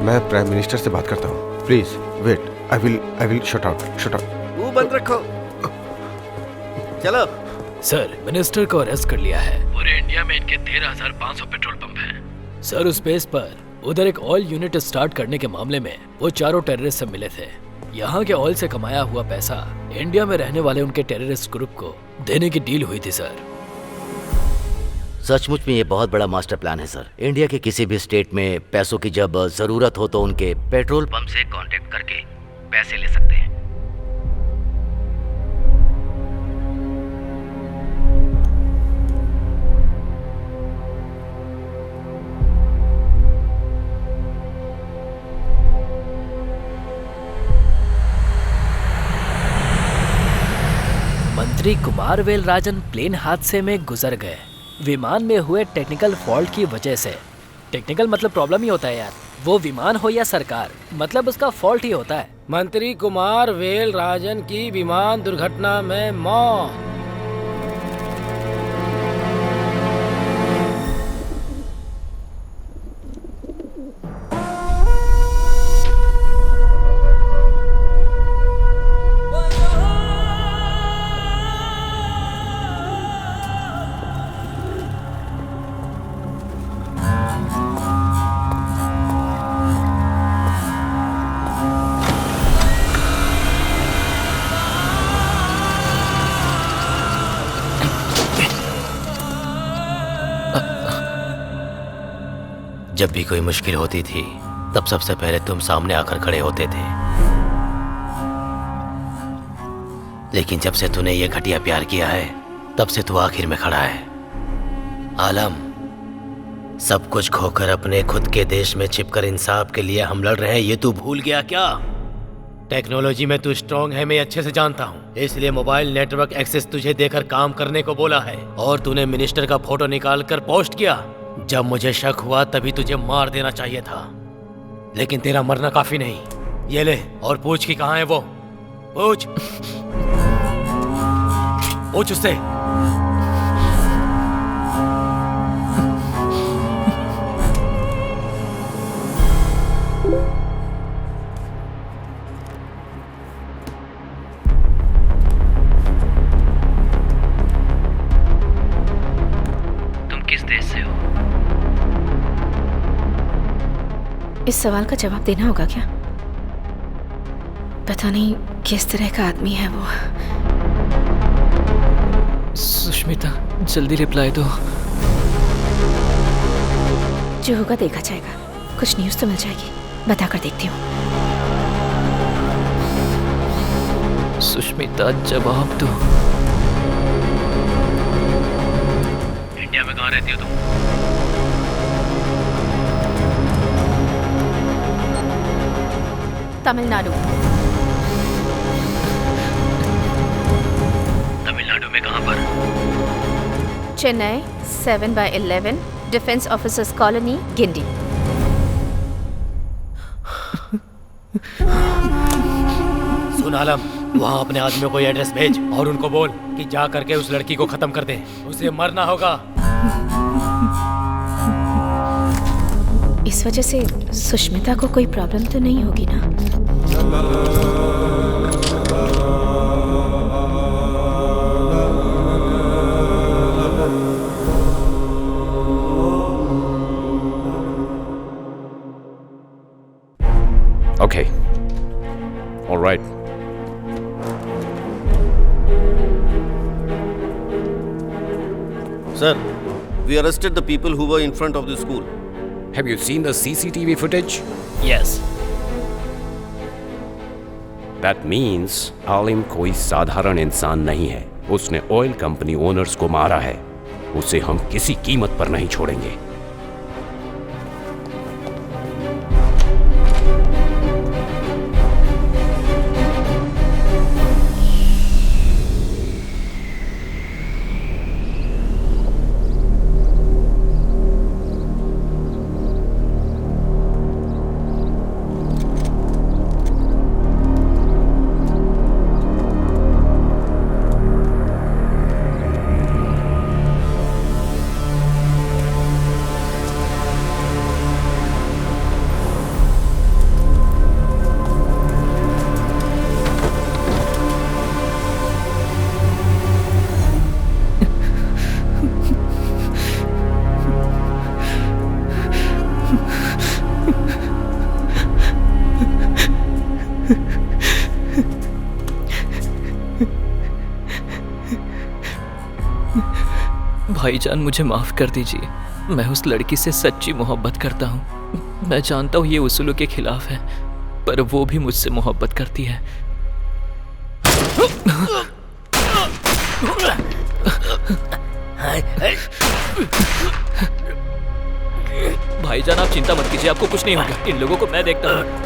मैं प्राइम मिनिस्टर से बात करता हूँ। Please wait, I will shut out. मुंह बंद रखो। चलो। सर, मिनिस्टर को अरेस्ट कर लिया है। पूरे इंडिया में इनके 13,500 पेट्रोल पंप हैं। सर, उस बेस पर उधर एक ऑयल यूनिट स्टार्ट करने के मामले में वो चारों टेररिस्ट से मिले थे। यहाँ के ऑयल से कमाया हुआ पैसा इंडिया में रहने वाले उनके टेररिस्ट ग्रुप को देने की डील हुई थी सर। सचमुच में ये बहुत बड़ा मास्टर प्लान है सर। इंडिया के किसी भी स्टेट में पैसों की जब जरूरत हो तो उनके पेट्रोल पंप से कांटेक्ट करके पैसे ले सकते हैं। मंत्री कुमार वेलराजन प्लेन हादसे में गुजर गए, विमान में हुए टेक्निकल फॉल्ट की वजह से। टेक्निकल मतलब प्रॉब्लम ही होता है यार, वो विमान हो या सरकार, मतलब उसका फॉल्ट ही होता है। मंत्री कुमार वेलराजन की विमान दुर्घटना में मौत। जब भी कोई मुश्किल होती थी तब सबसे पहले तुम सामने आकर खड़े होते थे, लेकिन जब से तूने ये घटिया प्यार किया है तब से तू आखिर में खड़ा है। आलम, सब कुछ खोकर अपने खुद के देश में छिपकर इंसाफ के लिए हम लड़ रहे हैं, ये तू भूल गया क्या? टेक्नोलॉजी में तू स्ट्रांग है, मैं अच्छे से जानता हूँ, इसलिए मोबाइल नेटवर्क एक्सेस तुझे देकर काम करने को बोला है और तूने मिनिस्टर का फोटो निकाल कर पोस्ट किया। जब मुझे शक हुआ तभी तुझे मार देना चाहिए था, लेकिन तेरा मरना काफी नहीं। ये ले और पूछ कि कहाँ है वो। पूछ पूछ उससे। तुम किस देश से हो? इस सवाल का जवाब देना होगा क्या? पता नहीं किस तरह का आदमी है वो। सुष्मिता, जल्दी रिप्लाई दो। जो होगा देखा जाएगा। कुछ न्यूज़ तो मिल जाएगी, बताकर देखती हूँ। सुष्मिता, जवाब दो। इंडिया में कहाँ रहती हो तुम? तमिलनाडु। तमिलनाडु में कहाँ पर? Chennai 7/11 defence officers colony, Guindy. सुन आलम, वहाँ अपने आदमियों को ये एड्रेस भेज और उनको बोल कि जा करके उस लड़की को खत्म कर दे। उसे मरना होगा। इस वजह से सुष्मिता को कोई प्रॉब्लम तो नहीं होगी ना? Okay. All right. Sir, we arrested the people who were in front of the school. Have you seen the CCTV footage? Yes. That means आलिम कोई साधारण इंसान नहीं है। उसने ऑयल कंपनी ओनर्स को मारा है। उसे हम किसी कीमत पर नहीं छोड़ेंगे। भाईजान, मुझे माफ कर दीजिए। मैं उस लड़की से सच्ची मोहब्बत करता हूँ। मैं जानता हूँ ये उसूलों के खिलाफ है, पर वो भी मुझसे मोहब्बत करती है। भाईजान, आप चिंता मत कीजिए, आपको कुछ नहीं होगा। इन लोगों को मैं देखता हूँ।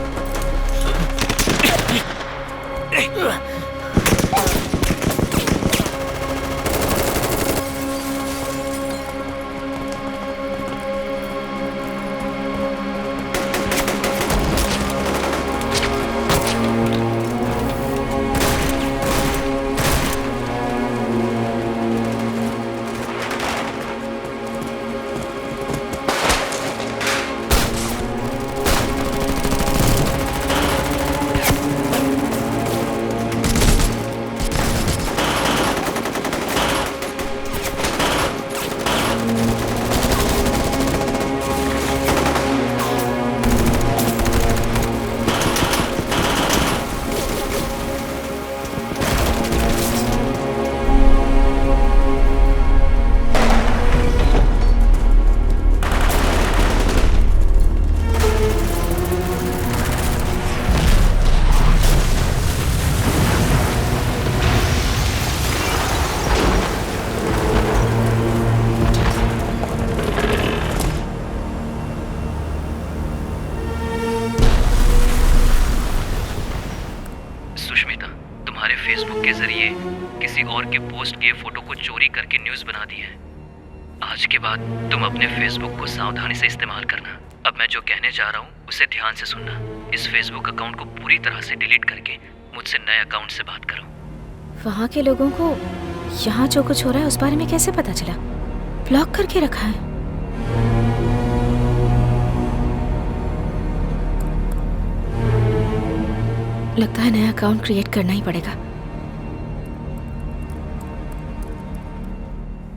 फेसबुक के जरिए किसी और के पोस्ट किए फोटो को चोरी करके न्यूज़ बना दी है। आज के बाद तुम अपने फेसबुक को सावधानी से इस्तेमाल करना। अब मैं जो कहने जा रहा हूँ उसे ध्यान से सुनना। इस फेसबुक अकाउंट को पूरी तरह से डिलीट करके मुझसे नए अकाउंट से बात करो। वहाँ के लोगों को यहाँ जो कुछ हो रहा है उस बारे में कैसे पता चला? ब्लॉक करके रखा है। लगता है नया अकाउंट क्रिएट करना ही पड़ेगा।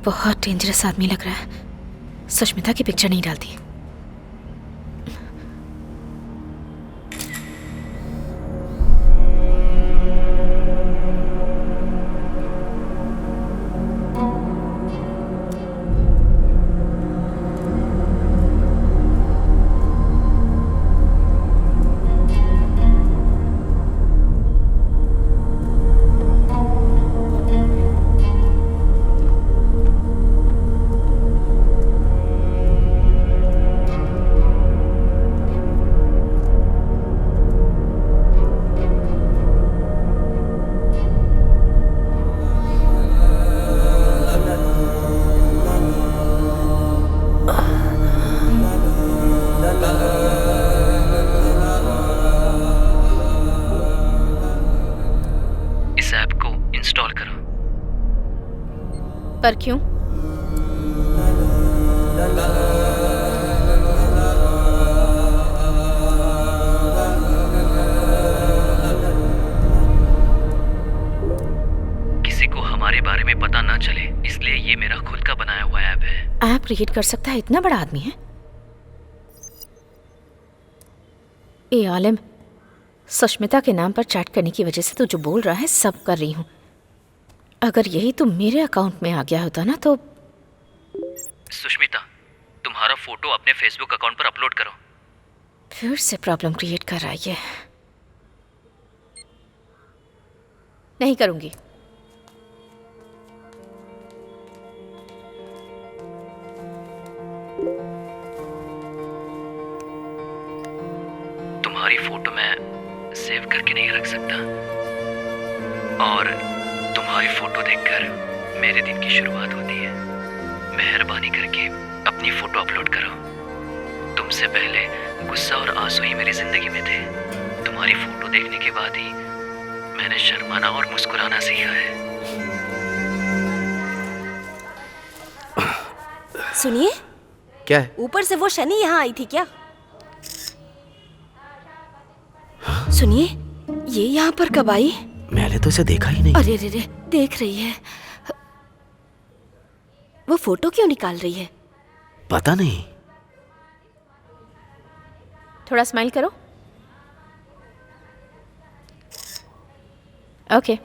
बहुत डेंजरस आदमी लग रहा है। सुष्मिता की पिक्चर नहीं डालती। पर क्यों? किसी को हमारे बारे में पता ना चले, इसलिए ये मेरा खुद का बनाया हुआ ऐप है। ऐप क्रिएट कर सकता है? इतना बड़ा आदमी है? ए आलिम, सुष्मिता के नाम पर चैट करने की वजह से तू जो बोल रहा है सब कर रही हूँ। अगर यही तो मेरे अकाउंट में आ गया होता ना तो। सुष्मिता, तुम्हारा फोटो अपने फेसबुक अकाउंट पर अपलोड करो। फिर से प्रॉब्लम क्रिएट कर रहा है ये। नहीं करूंगी। तुम्हारी फोटो मैं सेव करके नहीं रख सकता, और तुम्हारी फोटो देखकर मेरे दिन की शुरुआत होती है। मेहरबानी करके अपनी फोटो अपलोड करो। तुमसे पहले गुस्सा और आंसू ही मेरी जिंदगी में थे। तुम्हारी फोटो देखने के बाद ही मैंने शर्माना और मुस्कुराना सीखा है। सुनिए, क्या है? ऊपर से वो शनि यहाँ आई थी क्या? सुनिए, ये यहाँ पर कब आई? मैंने तो इसे देखा ही नहीं। अरे रे रे, देख रही है। वो फोटो क्यों निकाल रही है? पता नहीं। थोड़ा स्माइल करो। ओके।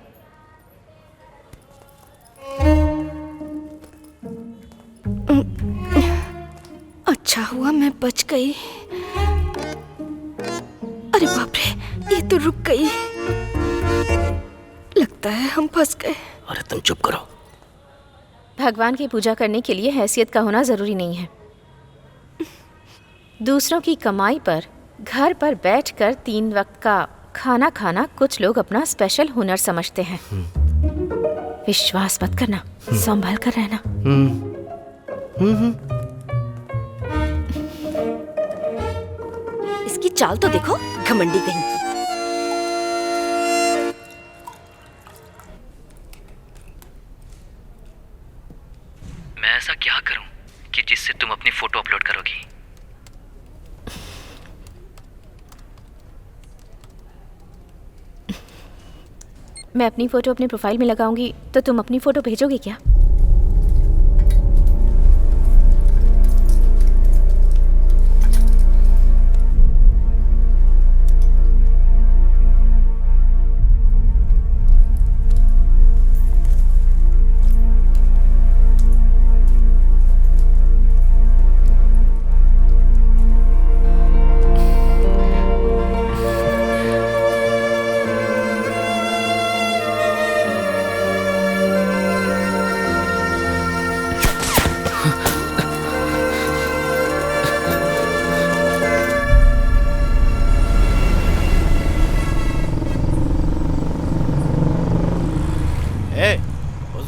अच्छा हुआ मैं बच गई। अरे बाप रे, ये तो रुक गई। लगता है हम फंस गए। अरे तुम चुप करो। भगवान की पूजा करने के लिए हैसियत का होना जरूरी नहीं है। दूसरों की कमाई पर घर पर बैठकर 3 वक्त का खाना खाना कुछ लोग अपना स्पेशल हुनर समझते हैं। विश्वास मत करना, संभल कर रहना। इसकी चाल तो देखो, घमंडी कहीं की। मैं ऐसा क्या करूं कि जिससे तुम अपनी फोटो अपलोड करोगी? मैं अपनी फोटो अपने प्रोफाइल में लगाऊंगी तो तुम अपनी फोटो भेजोगे क्या?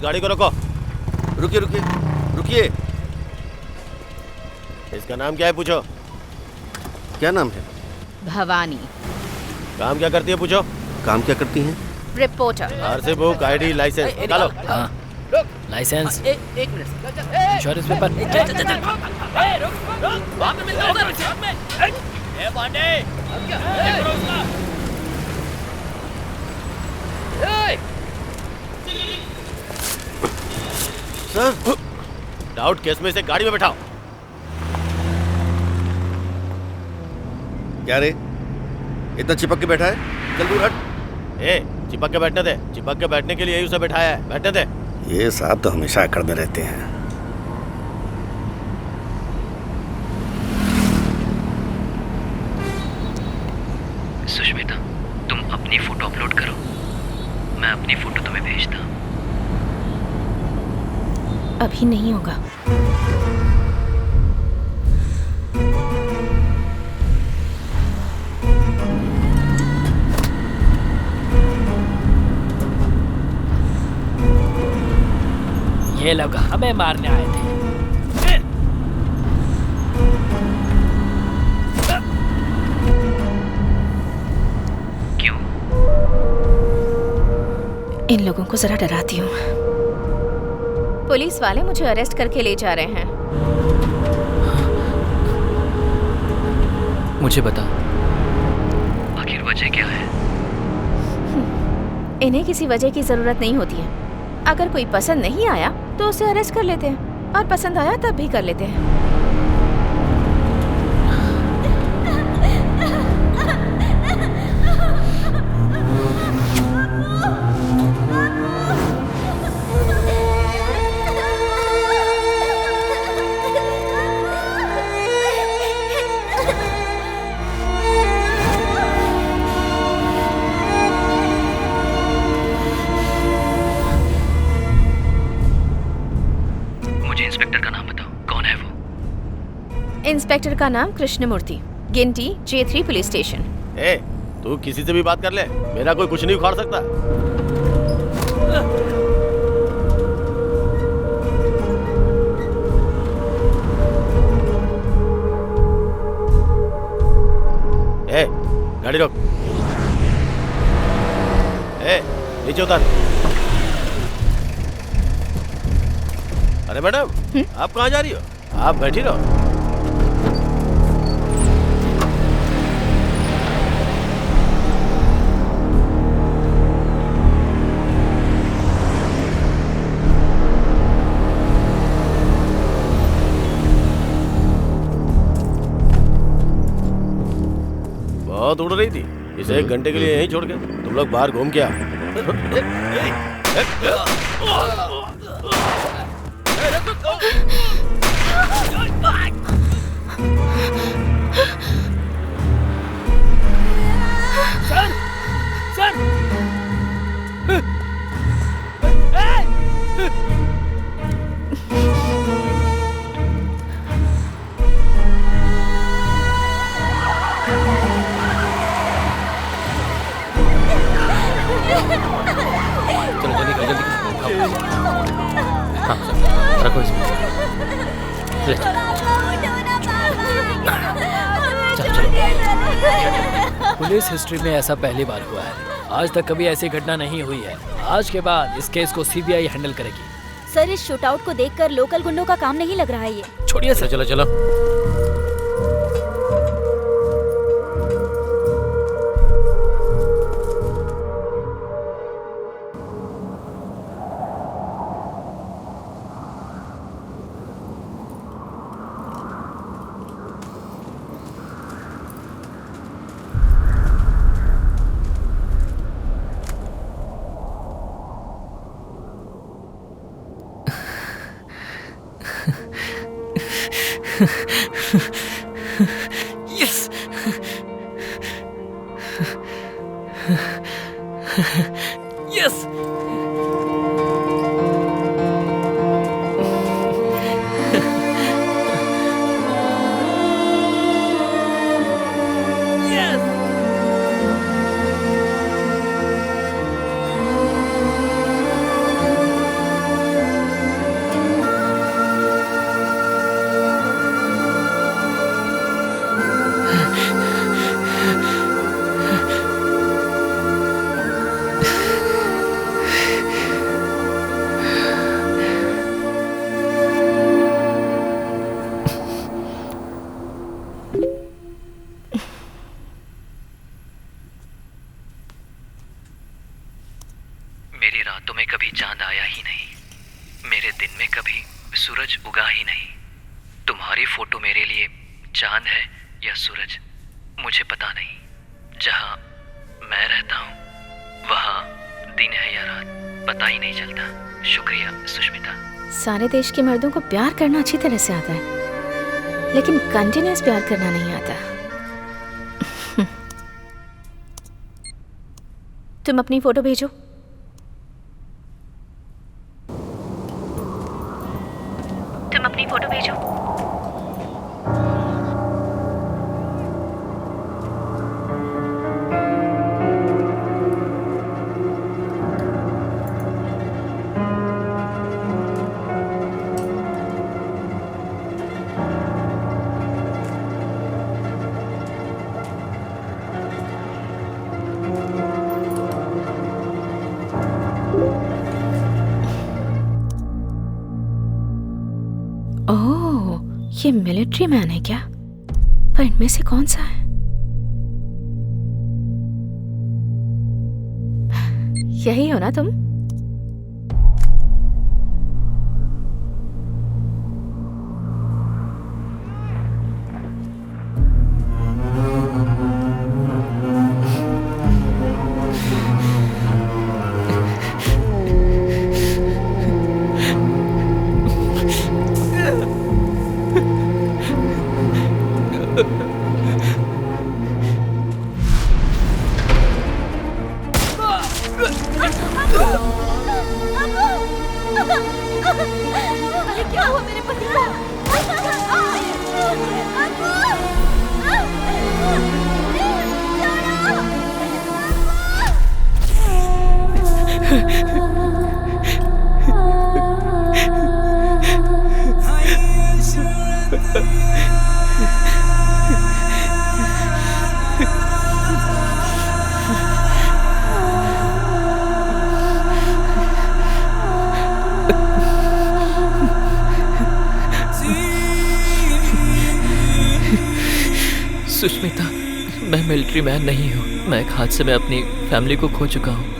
गाड़ी को रोको। रुकिए रुकिए रुकिए। इसका नाम क्या है पूछो। क्या नाम है? भवानी। काम क्या करती है पूछो। काम क्या करती हैं? Reporter. RC book, ID, licence निकालो। हाँ, लाइसेंस, एक minute. Insurance paper. Sir, doubt case में से गाड़ी में बैठाओ। क्या रे, इतना चिपक के बैठा है? चल दूर हट। ए, चिपक के बैठने दे। चिपक के बैठने के लिए यही उसे बैठाया है, बैठने दे। ये साहब तो हमेशा अकड़ में रहते हैं। सुष्मिता, तुम अपनी फोटो अपलोड करो, मैं अपनी फोटो तुम्हें भेजता हूँ। अभी नहीं होगा। ये लोग हमें मारने आए थे। क्यों? इन लोगों को जरा डराती हूँ। पुलिस वाले मुझे अरेस्ट करके ले जा रहे हैं। मुझे बता, आखिर वजह क्या है? इन्हें किसी वजह की जरूरत नहीं होती है। अगर कोई पसंद नहीं आया तो उसे अरेस्ट कर लेते हैं, और पसंद आया तब भी कर लेते हैं। इंस्पेक्टर का नाम बताओ, कौन है वो? इंस्पेक्टर का नाम कृष्णमूर्ति, गिनटी J3 पुलिस स्टेशन। ए, तू किसी से भी बात कर ले, मेरा कोई कुछ नहीं उखाड़ सकता। ए, गाड़ी रोक। ए, नीचे उतार। अरे मैडम, आप कहाँ जा रही हो? आप बैठी रहो। बहुत उड़ रही थी, इसे 1 घंटे के लिए यहीं छोड़ के तुम लोग बाहर घूम के आओ। सर, सर, चलो जल्दी करो, जल्दी करो। हाँ, रखो इसमें। ले पुलिस हिस्ट्री में ऐसा पहली बार हुआ है। आज तक कभी ऐसी घटना नहीं हुई है। आज के बाद इस केस को CBI हैंडल करेगी। सर, इस शूटआउट को देखकर लोकल गुंडों का काम नहीं लग रहा है ये। छोड़िए सर। चलो चलो। Yes! Yes! मेरी रातों में कभी चांद आया ही नहीं, मेरे दिन में कभी सूरज उगा ही नहीं। तुम्हारी फोटो मेरे लिए चांद है या सूरज मुझे पता नहीं। जहाँ मैं रहता हूँ वहाँ दिन है या रात पता ही नहीं चलता। शुक्रिया सुष्मिता। सारे देश के मर्दों को प्यार करना अच्छी तरह से आता है, लेकिन कंटिन्यूअस प्यार करना नहीं आता। तुम अपनी फोटो भेजो। तुम अपनी फोटो भेजो। ओह, ये मिलिट्री मैन है क्या? पर इनमें से कौन सा है? यही हो ना तुम? क्या हुआ मेरे पति को? सुष्मिता, मैं मिलिट्री मैन नहीं हूँ। मैं एक हादसे में अपनी फैमिली को खो चुका हूँ।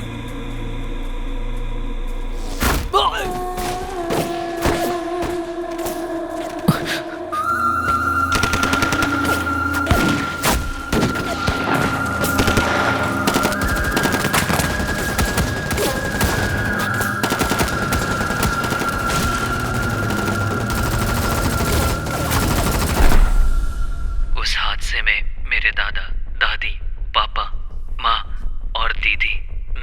उस हादसे में मेरे दादा, दादी, पापा, माँ और दीदी,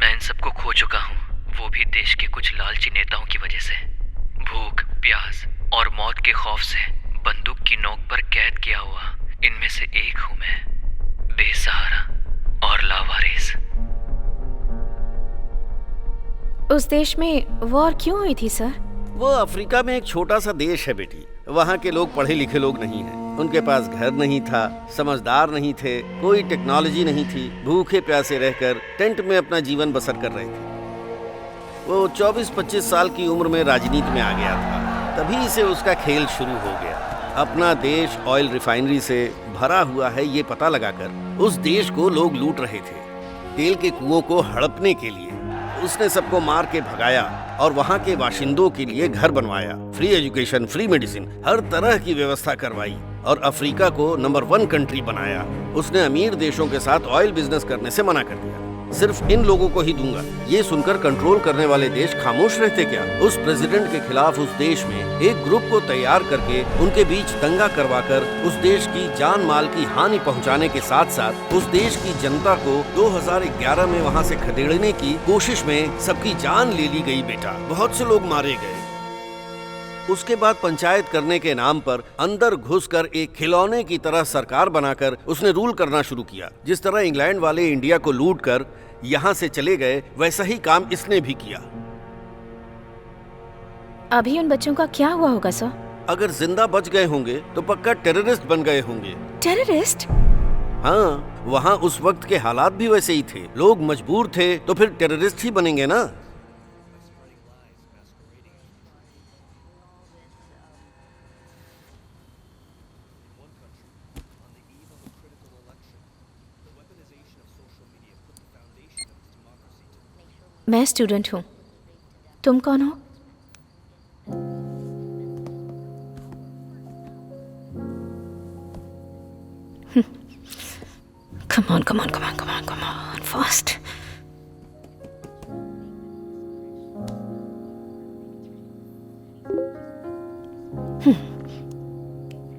मैं इन सबको खो चुका हूँ। वो भी देश के कुछ लालची नेताओं की वजह से। भूख, प्यास और मौत के खौफ से बंदूक की नोक पर कैद किया हुआ इनमें से एक हूँ मैं, बेसहारा और लावारिस। उस देश में वॉर क्यों हुई थी सर? वो अफ्रीका में एक छोटा सा देश है बेटी। वहाँ के लोग पढ़े लिखे लोग नहीं हैं। उनके पास घर नहीं था, समझदार नहीं थे, कोई टेक्नोलॉजी नहीं थी। भूखे प्यासे रहकर टेंट में अपना जीवन बसर कर रहे थे। वो 24-25 साल की उम्र में राजनीति में आ गया था। तभी से उसका खेल शुरू हो गया। अपना देश ऑयल रिफाइनरी से भरा हुआ है ये पता लगाकर उस देश को लोग लूट रहे थे। तेल के कुओं को हड़पने के लिए उसने सबको मार के भगाया और वहाँ के बाशिंदों के लिए घर बनवाया। फ्री एजुकेशन, फ्री मेडिसिन, हर तरह की व्यवस्था करवाई और अफ्रीका को नंबर 1 कंट्री बनाया। उसने अमीर देशों के साथ ऑयल बिजनेस करने से मना कर दिया। सिर्फ इन लोगों को ही दूंगा। ये सुनकर कंट्रोल करने वाले देश खामोश रहते क्या? उस प्रेसिडेंट के खिलाफ उस देश में एक ग्रुप को तैयार करके उनके बीच दंगा करवाकर उस देश की जान माल की हानि पहुंचाने के साथ साथ उस देश की जनता को 2011 में वहां से खदेड़ने की कोशिश में सबकी जान ले ली गई बेटा। बहुत से लोग मारे गए। उसके बाद पंचायत करने के नाम पर अंदर घुसकर एक खिलौने की तरह सरकार बनाकर उसने रूल करना शुरू किया। जिस तरह इंग्लैंड वाले इंडिया को लूट कर यहाँ से चले गए, वैसा ही काम इसने भी किया। अभी उन बच्चों का क्या हुआ होगा सर? अगर जिंदा बच गए होंगे तो पक्का टेररिस्ट बन गए होंगे। टेररिस्ट? हाँ, वहाँ उस वक्त के हालात भी वैसे ही थे। लोग मजबूर थे तो फिर टेररिस्ट ही बनेंगे ना। मैं स्टूडेंट हूँ। तुम कौन हो? Come on, come on, come on, come on, come on, fast.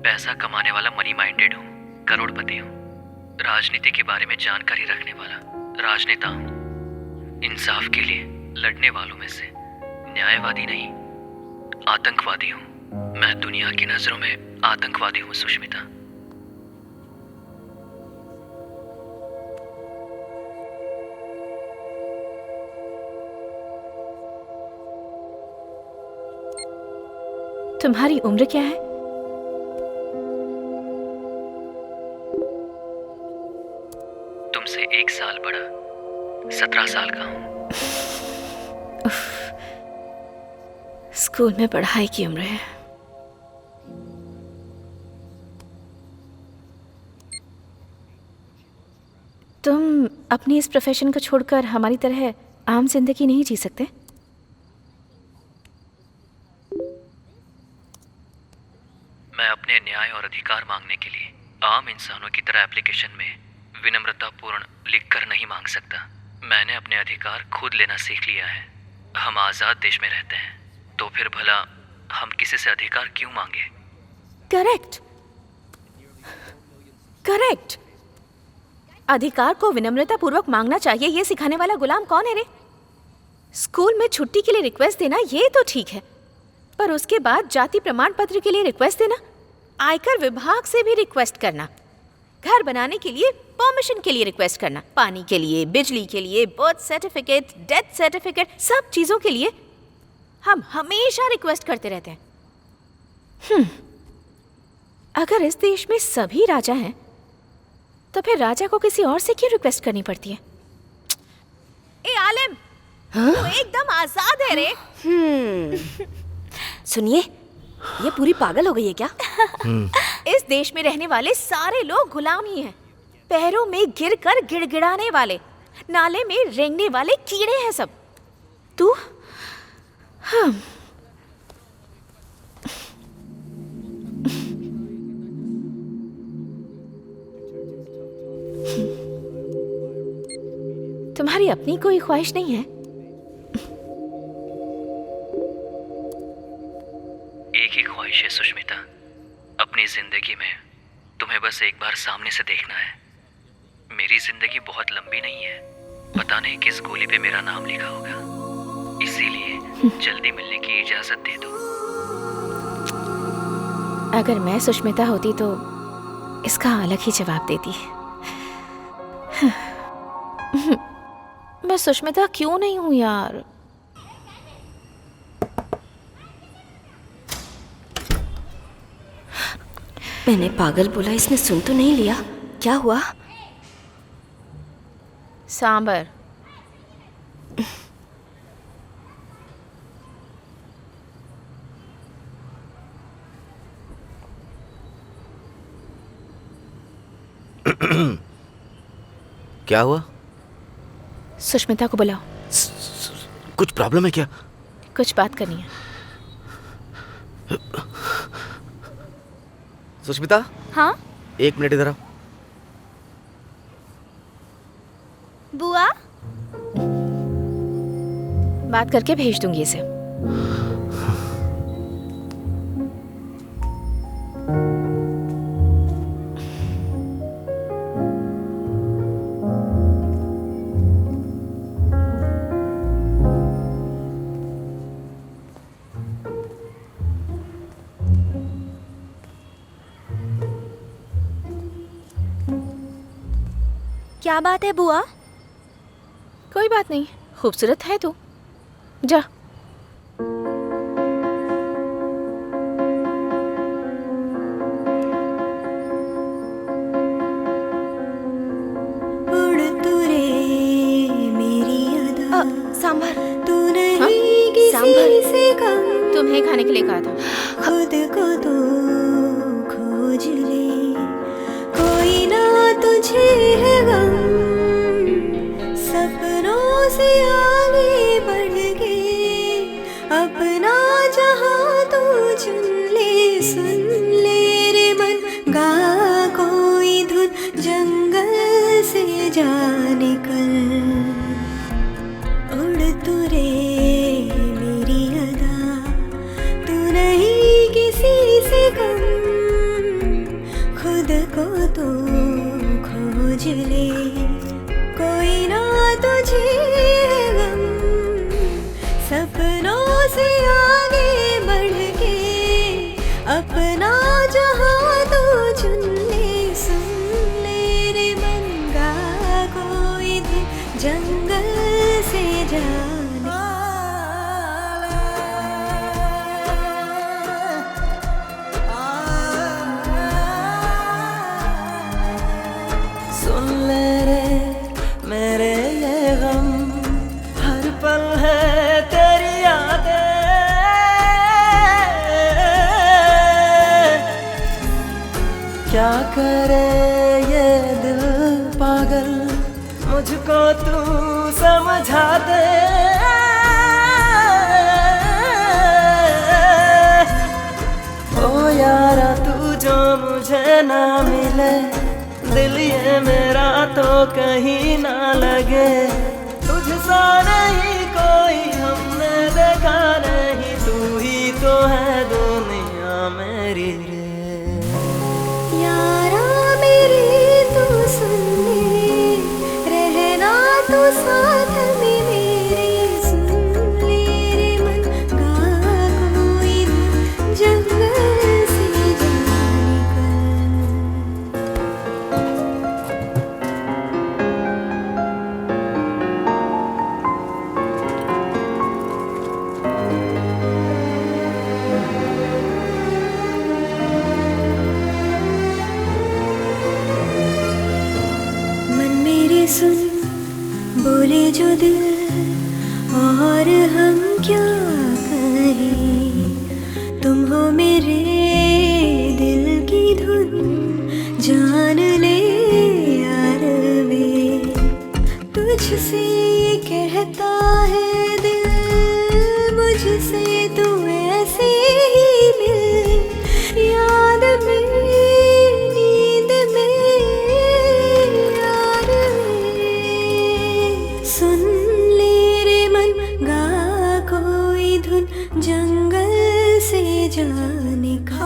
पैसा कमाने वाला मनी माइंडेड हूँ, करोड़पति हूँ, राजनीति के बारे में जानकारी रखने वाला राजनेता हूँ, इंसाफ के लिए लड़ने वालों में से न्यायवादी नहीं, आतंकवादी हूँ। मैं दुनिया की नजरों में आतंकवादी हूँ सुष्मिता। तुम्हारी उम्र क्या है? तुमसे 1 साल बड़ा, 17 साल का हूँ। स्कूल में पढ़ाई की उम्र है। तुम अपनी इस प्रोफेशन को छोड़कर हमारी तरह आम जिंदगी नहीं जी सकते? मैं अपने न्याय और अधिकार मांगने के लिए आम इंसानों की तरह एप्लीकेशन में विनम्रतापूर्ण लिखकर नहीं मांग सकता। मैंने अपने अधिकार खुद लेना सीख लिया है। हम आजाद देश में रहते हैं, तो फिर भला हम किसी से अधिकार क्यों मांगे? Correct, correct. अधिकार को विनम्रता पूर्वक मांगना चाहिए, ये सिखाने वाला गुलाम कौन है रे? स्कूल में छुट्टी के लिए रिक्वेस्ट देना ये तो ठीक है, पर उसके बाद जाति प्रमाण पत्र के लिए रिक्वेस्ट देना, आयकर विभाग से भी रिक्वेस्ट करना, घर बनाने के लिए परमिशन के लिए रिक्वेस्ट करना, पानी के लिए, बिजली के लिए, बर्थ सर्टिफिकेट, डेथ सर्टिफिकेट, सब चीजों के लिए हम हमेशा रिक्वेस्ट करते रहते हैं। अगर इस देश में सभी राजा हैं, तो फिर राजा को किसी और से क्यों रिक्वेस्ट करनी पड़ती है? ए आलिम, तू एकदम आजाद है रे। सुनिए, ये पूरी पागल हो गई है क्या? इस देश में रहने वाले सारे लोग गुलाम ही हैं। पैरों में गिरकर गिड़गिड़ाने वाले, नाले में रेंगने वाले कीड़े हैं सब। तू तुम्हारी अपनी कोई ख्वाहिश नहीं है? एक ही ख्वाहिश है सुष्मिता, अपनी जिंदगी में तुम्हें बस एक बार सामने से देखना है। मेरी जिंदगी बहुत लंबी नहीं है, पता नहीं किस गोली पे मेरा नाम लिखा होगा, इसीलिए जल्दी मिलने की इजाजत दे दो। अगर मैं सुष्मिता होती तो इसका अलग ही जवाब देती। मैं सुष्मिता क्यों नहीं हूं यार? मैंने पागल बोला, इसने सुन तो नहीं लिया। क्या हुआ? सांबर। क्या हुआ? सुष्मिता को बुलाओ। कुछ प्रॉब्लम है क्या? कुछ बात करनी है। सुष्मिता? हाँ? 1 मिनट इधर आओ। बुआ? बात करके भेज दूंगी इसे। क्या बात है बुआ? कोई बात नहीं, खूबसूरत है तू। जा। सांभर। सांभर तुम्हें खाने के लिए कहा था। खुद को तो खोज ले, कोई ना तुझे है गम, सपनों से आगे बढ़ के सुन ले रे मन, गा कोई धुन, जंगल से जा निकल। उड़ तू रे मेरी अदा, तू नहीं किसी से कम, खुद को तू खोज ले, कोई ना तुझे गम। सपनों से आगे बढ़ के अपना जहां तू चुन ले। सुन ले रे मन, गा कोई धुन, जंगल से जाने। सुन ले रे मेरे ये गम, हर पल है तेरी यादें। क्या करे ये दिल पागल, मुझको तू समझा दे। ओ यारा तू जो मुझे ना मिले, दिल ये मेरा तो कहीं ना लगे। तुझसा नहीं कोई हमने देखा नहीं, तू ही तो है दुनिया मेरी रे। यारा मेरे तू सुन ले, रहना तू साथ में मेरे। सुन ले रे मन, गा कोई धुन, जंगल से जा निकल। मन मेरे सुन, बोले जो दिल, और हम क्या कहें। तुम हो मेरे दिल की धुन, जान ले यार वे। तुझसे कहता है दिल, मुझसे तू ऐसे ही मिल। याद में, नींद में, यार में। सुन ले रे मन, गा कोई धुन, जंगल से जा निकल।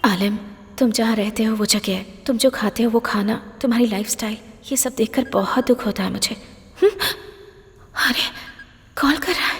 आलिम, तुम जहाँ रहते हो वो जगह, तुम जो खाते हो वो खाना, तुम्हारी लाइफस्टाइल, ये सब देखकर बहुत दुख होता है मुझे। अरे कॉल कर रहा है।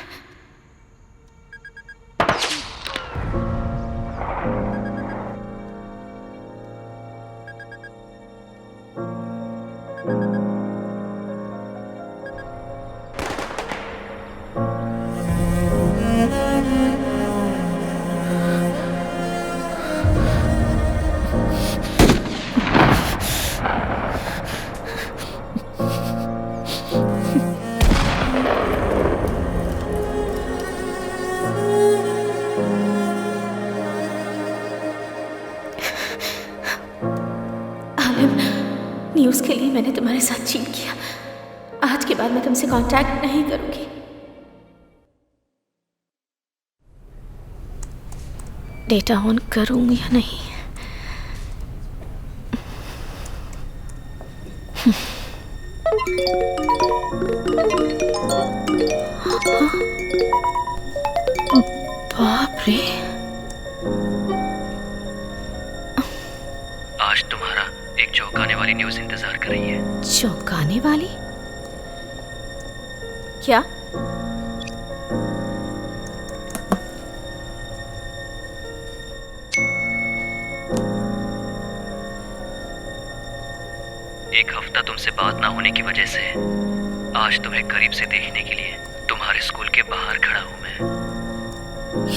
न्यूज़ के लिए मैंने तुम्हारे साथ चीट किया। आज के बाद मैं तुमसे कांटेक्ट नहीं करूंगी। डेटा ऑन करूं या नहीं? बाप रे, आज तुम्हारा एक चौंकाने वाली न्यूज़ इंतजार कर रही है। चौंकाने वाली? क्या? एक हफ्ता तुमसे बात ना होने की वजह से आज तुम्हें करीब से देखने के लिए तुम्हारे स्कूल के बाहर खड़ा हूं मैं।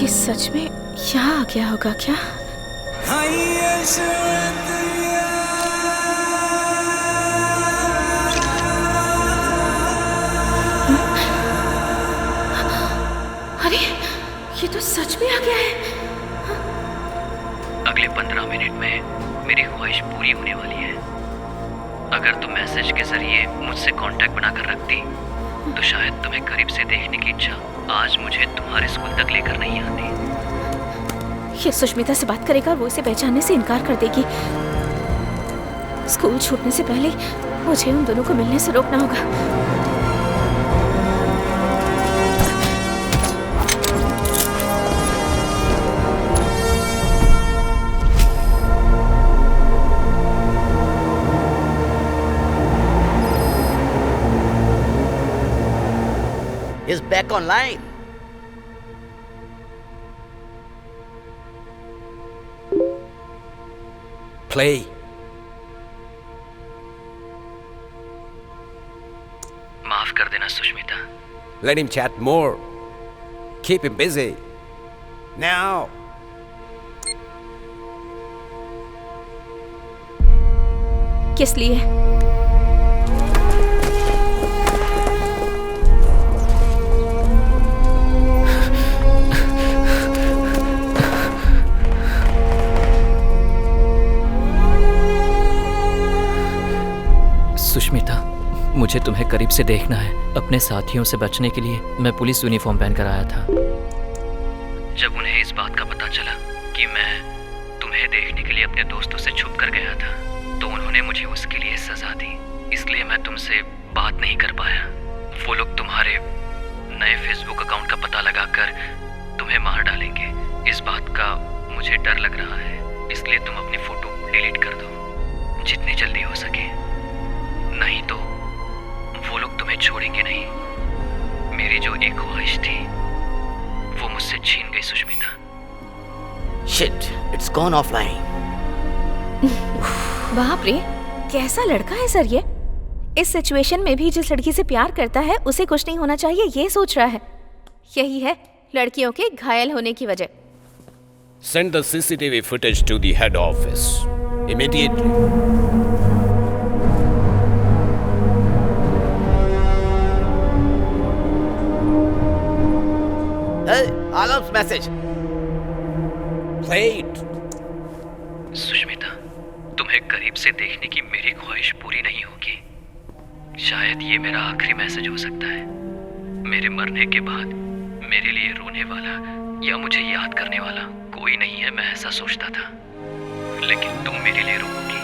ये सच में यहाँ आ गया होगा क्या? अरे ये तो सच में आ गया है। अगले 15 मिनट में मेरी ख्वाहिश पूरी होने वाली है। अगर तुम मैसेज के जरिए मुझसे कांटेक्ट बनाकर रखती तो शायद तुम्हें करीब से देखने की इच्छा आज मुझे तुम्हारे स्कूल तक लेकर नहीं आती। ये सुष्मिता से बात करेगा, वो इसे पहचानने से इनकार कर देगी। स्कूल छूटने से पहले मुझे उन दोनों को मिलने से रोकना होगा। Is back online. Play. माफ कर देना Sushmita. Let him chat more. Keep him busy. Now. किस लिए? सुष्मिता, मुझे तुम्हें करीब से देखना है। अपने साथियों से बचने के लिए मैं पुलिस यूनिफॉर्म पहनकर आया था। जब उन्हें इस बात का पता चला कि मैं तुम्हें देखने के लिए अपने दोस्तों से छुप कर गया था तो उन्होंने मुझे उसके लिए सजा दी। इसलिए मैं तुमसे बात नहीं कर पाया। वो लोग तुम्हारे नए फेसबुक अकाउंट का पता लगाकर तुम्हें मार डालेंगे। इस बात का मुझे डर लग रहा है, इसलिए तुम अपनी फोटो डिलीट कर दो जितनी जल्दी हो सके, नहीं तो वो लोग तुम्हें छोड़ेंगे नहीं। मेरी जो एक ख्वाहिश थी वो मुझसे छीन गई Sushmita. Shit, it's gone offline. बाप रे, कैसा लड़का है सर ये। इस सिचुएशन में भी जिस लड़की से प्यार करता है उसे कुछ नहीं होना चाहिए ये सोच रहा है। यही है लड़कियों के घायल होने की वजह। Send the CCTV footage to the head office immediately. Hey, Alam's message. Play it. Sushmita, तुम्हें करीब से देखने की मेरी ख्वाहिश पूरी नहीं होगी। शायद ये मेरा आखिरी मैसेज हो सकता है। मेरे मरने के बाद मेरे लिए रोने वाला या मुझे याद करने वाला कोई नहीं है, मैं ऐसा सोचता था। लेकिन तुम मेरे लिए रोओगी।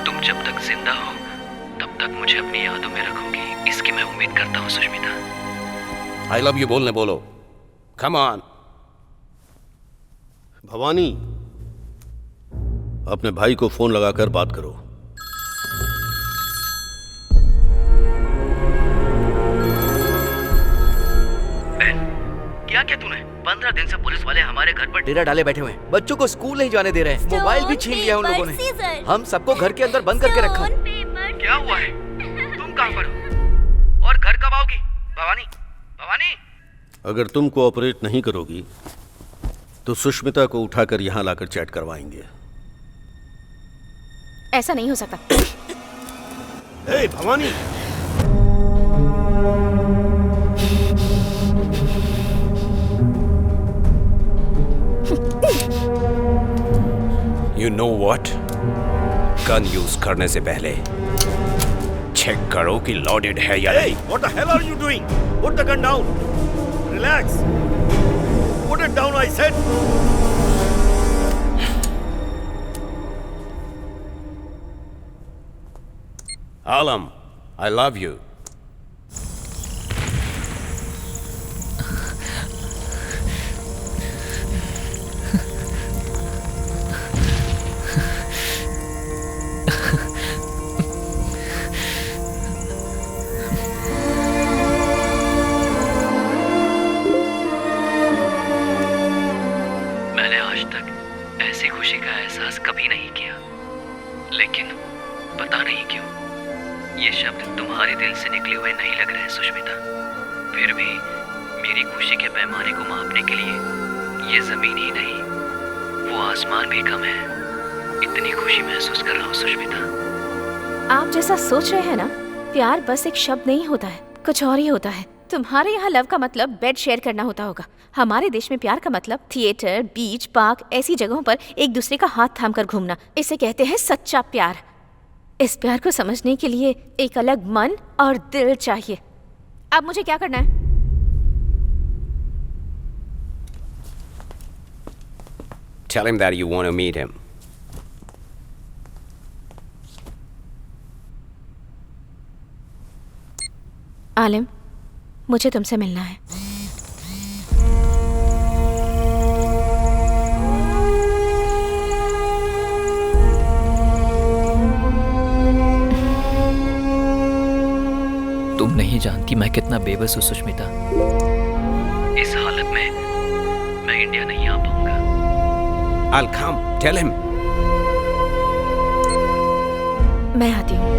तुम जब तक जिंदा हो तब तक मुझे अपनी यादों में रखोगी, इसकी मैं उम्मीद करता हूँ सुष्मिता। I love you बोलने बोलो। Come on. भवानी, अपने भाई को फोन लगाकर बात करो। क्या क्या तूने? 15 दिन से पुलिस वाले हमारे घर पर डेरा डाले बैठे हुए हैं। बच्चों को स्कूल नहीं जाने दे रहे हैं। मोबाइल भी छीन लिया उन लोगों ने। हम सबको घर के अंदर बंद करके रखा। क्या हुआ है? तुम कहाँ पर हो? और घर कब आओगी? भवानी, भवानी। अगर तुम कोऑपरेट नहीं करोगी तो सुष्मिता को उठाकर यहाँ लाकर चैट करवाएंगे। ऐसा नहीं हो सकता। ए, Bhavani. You know what? Gun use करने से पहले चेक करो कि लोडेड है या नहीं। What the hell are you doing? Put the gun down. Relax. Put it down, I said. Alam, I love you. मैंने आज तक ऐसी खुशी का एहसास कभी नहीं किया, लेकिन पता नहीं क्यों ये शब्द तुम्हारे दिल से निकले हुए नहीं लग रहे सुष्मिता। फिर भी मेरी खुशी के पैमाने को मापने के लिए ये जमीन ही नहीं, वो आसमान भी कम है। इतनी खुशी महसूस कर रहा हूँ सुष्मिता। आप जैसा सोच रहे हैं ना, प्यार बस एक शब्द नहीं होता है, कुछ और ही होता है। तुम्हारे यहाँ लव का मतलब बेड शेयर करना होता होगा। हमारे देश में प्यार का मतलब थिएटर, बीच, पार्क, ऐसी जगहों पर एक दूसरे का हाथ थाम कर घूमना। इसे कहते हैं सच्चा प्यार। इस प्यार को समझने के लिए एक अलग मन और दिल चाहिए। अब मुझे क्या करना है? Tell him that you want to meet him. आलिम, मुझे तुमसे मिलना है। तुम नहीं जानती मैं कितना बेबस हूँ सुष्मिता। इस हालत में मैं इंडिया नहीं आ पाऊंगा। I'll come. Tell him. मैं आती हूँ।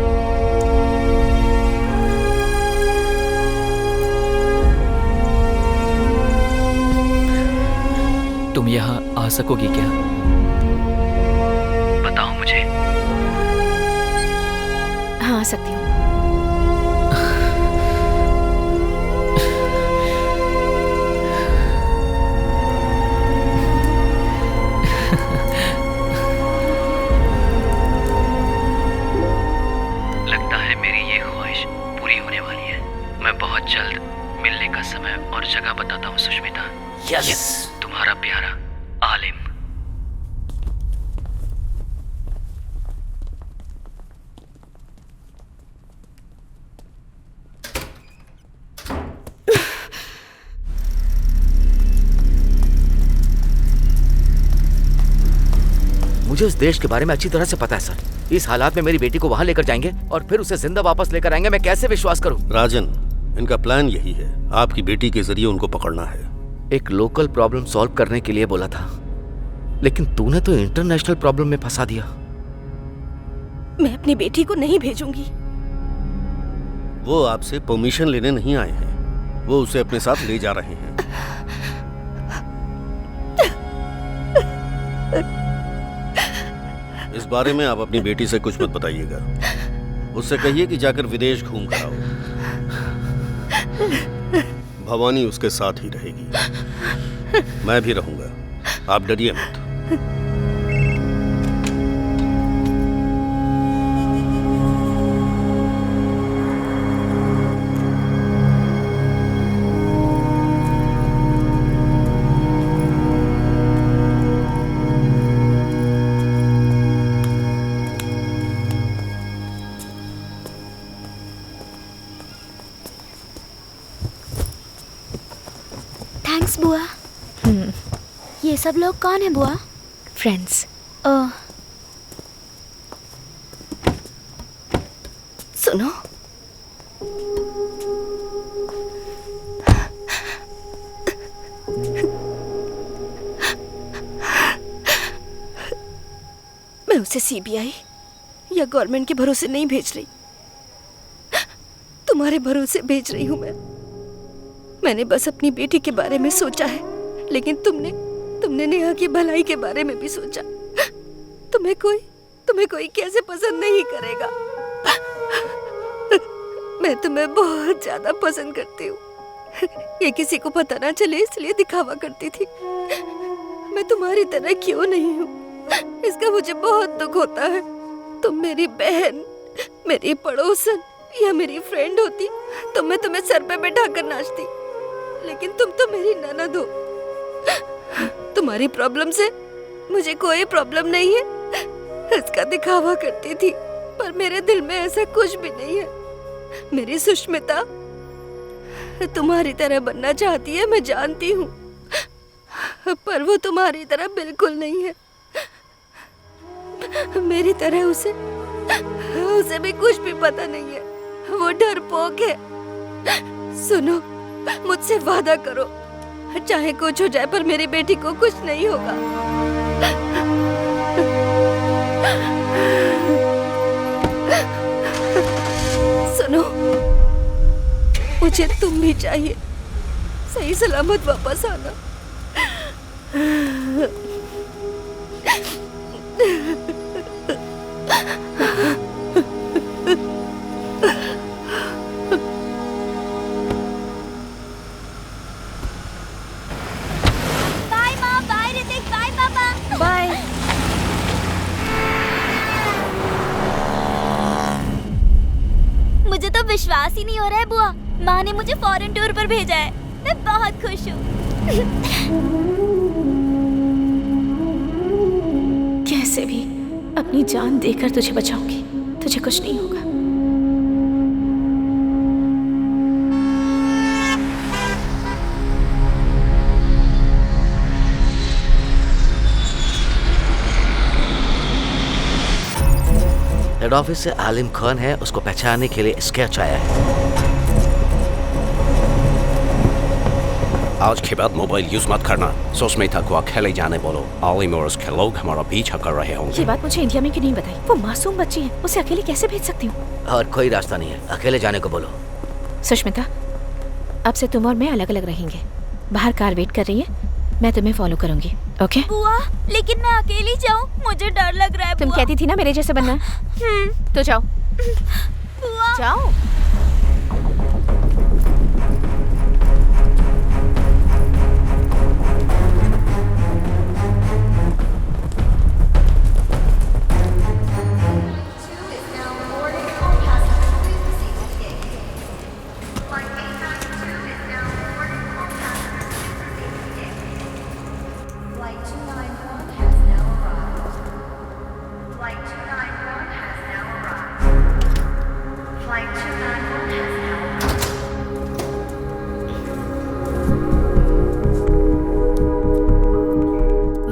तुम यहाँ आ सकोगी क्या? बताओ मुझे। हाँ, आ सकती हूँ। लगता है मेरी ये ख्वाहिश पूरी होने वाली है। मैं बहुत जल्द मिलने का समय और जगह बताता हूँ सुष्मिता। यस। तुम्हारा प्यारा आलिम। मुझे इस देश के बारे में अच्छी तरह से पता है सर। इस हालात में मेरी बेटी को वहाँ लेकर जाएंगे और फिर उसे जिंदा वापस लेकर आएंगे। मैं कैसे विश्वास करूँ? राजन, इनका प्लान यही है, आपकी बेटी के जरिए उनको पकड़ना है। एक लोकल प्रॉब्लम सॉल्व करने के लिए बोला था, लेकिन तूने तो इंटरनेशनल प्रॉब्लम में फंसा दिया। मैं अपनी बेटी को नहीं भेजूंगी। वो आपसे परमिशन लेने नहीं आए हैं, वो उसे अपने साथ ले जा रहे हैं। इस बारे में आप अपनी बेटी से कुछ मत बताइएगा। उससे कहिए कि जाकर विदेश घूम कर आओ। भवानी उसके साथ ही रहेगी, मैं भी रहूंगा। आप डरिए मत। थैंक्स बुआ। ये सब लोग कौन है बुआ? फ्रेंड्स। ओह, सुनो, मैं उसे सीबीआई या गवर्नमेंट के भरोसे नहीं भेज रही, तुम्हारे भरोसे भेज रही हूं। मैंने बस अपनी बेटी के बारे में सोचा है, लेकिन तुमने नेहा की भलाई के बारे में भी सोचा। तुम्हें कोई कैसे पसंद नहीं करेगा। मैं तुम्हें बहुत ज्यादा पसंद करती हूँ। ये किसी को पता ना चले इसलिए दिखावा करती थी। मैं तुम्हारी तरह क्यों नहीं हूँ, इसका मुझे बहुत दुख होता है। तुम मेरी बहन, मेरी पड़ोसन या मेरी फ्रेंड होती तो मैं तुम्हें सर पे बैठा कर नाचती, लेकिन तुम तो मेरी ननद हो। तुम्हारी प्रॉब्लम से मुझे कोई प्रॉब्लम नहीं है, इसका दिखावा करती थी, पर मेरे दिल में ऐसा कुछ भी नहीं है। मेरी सुष्मिता तुम्हारी तरह बनना चाहती है, मैं जानती हूँ, पर वो तुम्हारी तरह बिल्कुल नहीं है। मेरी तरह उसे भी कुछ भी पता नहीं है, वो डरपोक है। सुनो, मुझसे वादा करो, चाहे कुछ हो जाए पर मेरी बेटी को कुछ नहीं होगा। सुनो, मुझे तुम भी चाहिए, सही सलामत वापस आना। विश्वास ही नहीं हो रहा है बुआ, माँ ने मुझे फॉरेन टूर पर भेजा है। मैं बहुत खुश हूँ। कैसे भी अपनी जान देकर तुझे बचाऊंगी, तुझे कुछ नहीं होगा। हेड ऑफिस से आलिम खान है, उसको पहचानने के लिए स्केच आया है। आज के बाद मोबाइल यूज मत करना। सुष्मिता को अकेले जाने बोलो। आलिम और उसके लोग हमारा पीछा कर रहे होंगे। ये बात मुझे इंडिया में क्यों नहीं बताई? वो मासूम बच्ची है, उसे अकेले कैसे भेज सकती हूँ? और कोई रास्ता नहीं है, अकेले जाने को बोलो। सुष्मिता, अब से तुम और मैं अलग अलग रहेंगे। बाहर कार वेट कर रही है, मैं तुम्हें फॉलो करूंगी। ओके? बुआ, लेकिन मैं अकेली जाऊँ, मुझे डर लग रहा है। तुम कहती थी ना मेरे जैसे बनना। तो जाओ। बुआ, जाओ।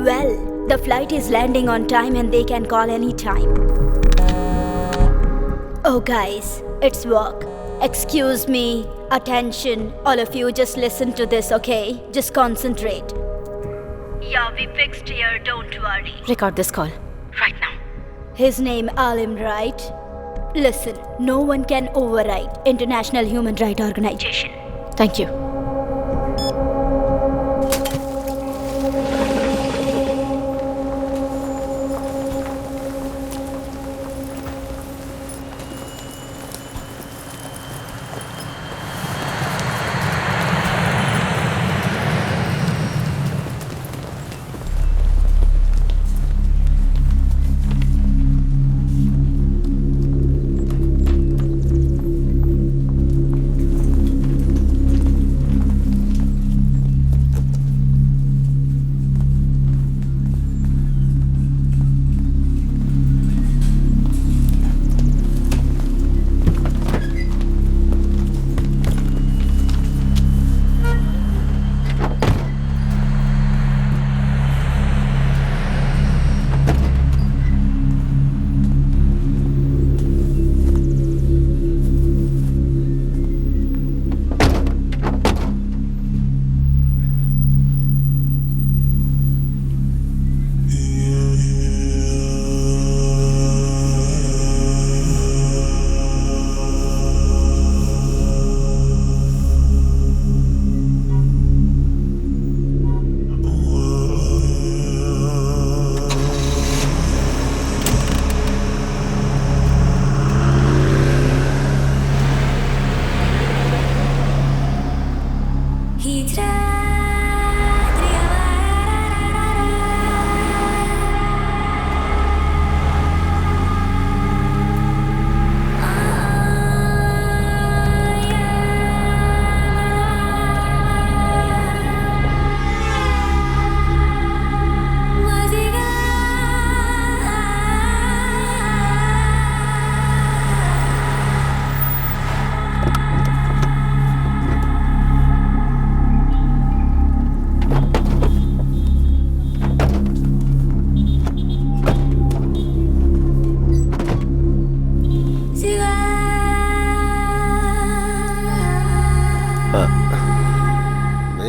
well, the flight is landing on time and they can call any time. Oh guys, it's work. Excuse me. Attention, all of you, just listen to this, okay? Just concentrate. Yeah, we fixed here, don't worry. Record this call right now. His name Alim, right? Listen, no one can override International Human Rights Organization. Thank you.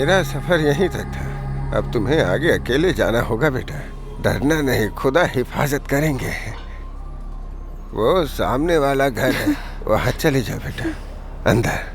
मेरा सफर यहीं तक था। अब तुम्हें आगे अकेले जाना होगा बेटा। डरना नहीं, खुदा हिफाजत करेंगे। वो सामने वाला घर है, वहाँ चले जाओ बेटा, अंदर।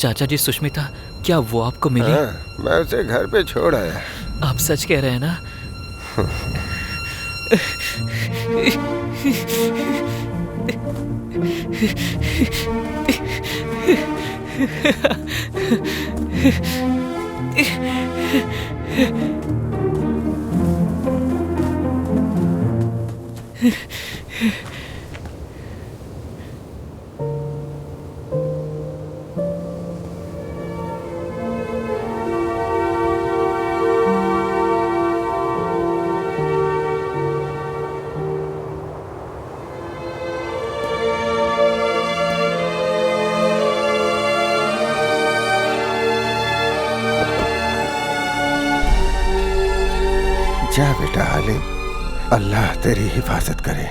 चाचा जी, सुष्मिता, क्या वो आपको मिली? मैं उसे घर पे छोड़ आया। आप सच कह रहे हैं ना? जा बेटा आलिम, अल्लाह तेरी हिफाजत करे।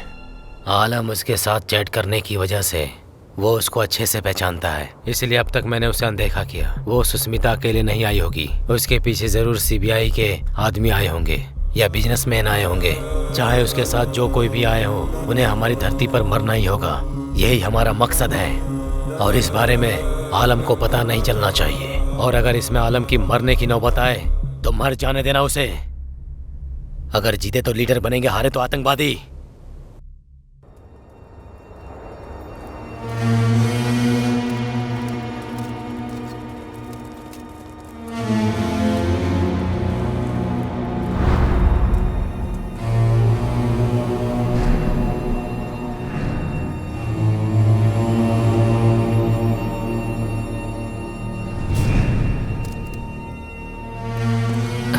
आलम उसके साथ चैट करने की वजह से वो उसको अच्छे से पहचानता है, इसलिए अब तक मैंने उसे अनदेखा किया। वो सुष्मिता अकेले नहीं आई होगी, उसके पीछे जरूर सीबीआई के आदमी आए होंगे या बिजनेसमैन आए होंगे। चाहे उसके साथ जो कोई भी आए हो, उन्हें हमारी धरती पर मरना ही होगा। यही हमारा मकसद है और इस बारे में आलम को पता नहीं चलना चाहिए। और अगर इसमें आलम की मरने की नौबत आए तो मर जाने देना उसे। अगर जीते तो लीडर बनेंगे, हारे तो आतंकवादी।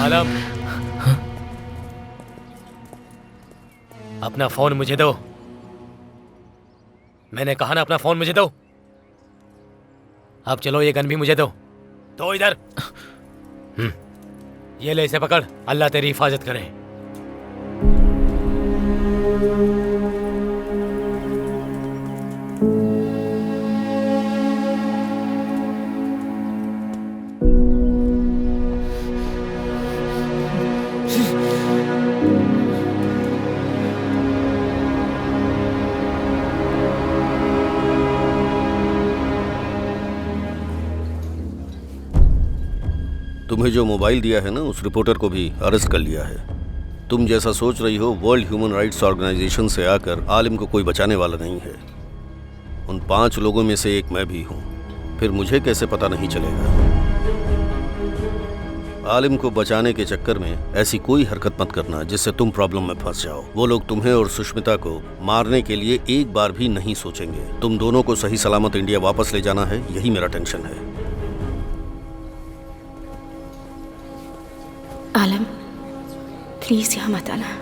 आलम, अपना फोन मुझे दो। मैंने कहा ना, अपना फोन मुझे दो। अब चलो, ये गन भी मुझे दो। तो इधर ये ले, इसे पकड़। अल्लाह तेरी हिफाजत करे। तुम्हें जो मोबाइल दिया है ना, उस रिपोर्टर को भी अरेस्ट कर लिया है। तुम जैसा सोच रही हो, वर्ल्ड ह्यूमन राइट्स ऑर्गेनाइजेशन से आकर आलिम को कोई बचाने वाला नहीं है। उन 5 लोगों में से एक मैं भी हूँ। फिर मुझे कैसे पता नहीं चलेगा? आलिम को बचाने के चक्कर में ऐसी कोई हरकत मत करना जिससे तुम प्रॉब्लम में फंस जाओ। वो लोग तुम्हें और सुष्मिता को मारने के लिए एक बार भी नहीं सोचेंगे। तुम दोनों को सही सलामत इंडिया वापस ले जाना है, यही मेरा टेंशन है। आलम, प्लीज यहाँ मत आना।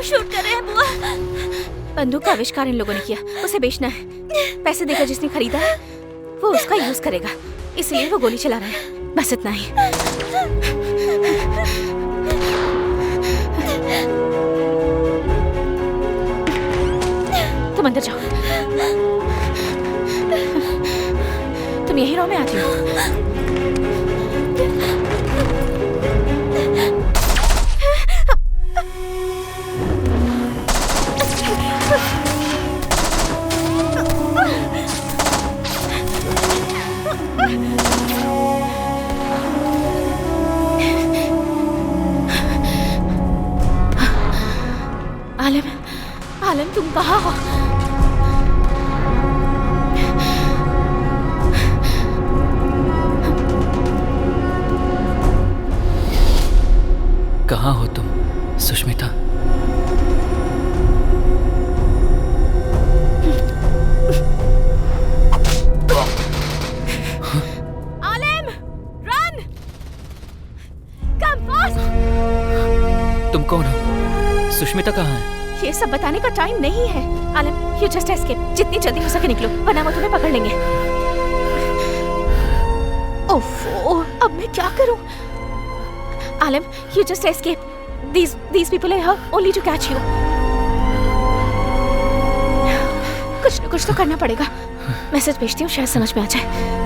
क्यों शूट कर रहे हैं बुआ? बंदूक का आविष्कार इन लोगों ने किया, उसे बेचना है। पैसे देकर जिसने खरीदा है वो उसका यूज करेगा, इसलिए वो गोली चला रहा है। बस इतना ही। तुम अंदर जाओ। तुम यही रो में आती हो? आलम, आलम तुम कहाँ हो? कहाँ हो तुम सुष्मिता? आलम, रन! Come fast! तुम कौन हो? सुष्मिता कहाँ है? ये सब बताने का टाइम नहीं है। आलम, यू जस्ट एस्केप। जितनी जल्दी हो सके निकलो, वरना वो तुम्हें पकड़ लेंगे। ओफो, अब मैं क्या करूं? आलम, you just escape. These people are here only to catch you. कुछ न कुछ तो करना पड़ेगा। मैसेज भेजती हूँ, शायद समझ में आ जाए।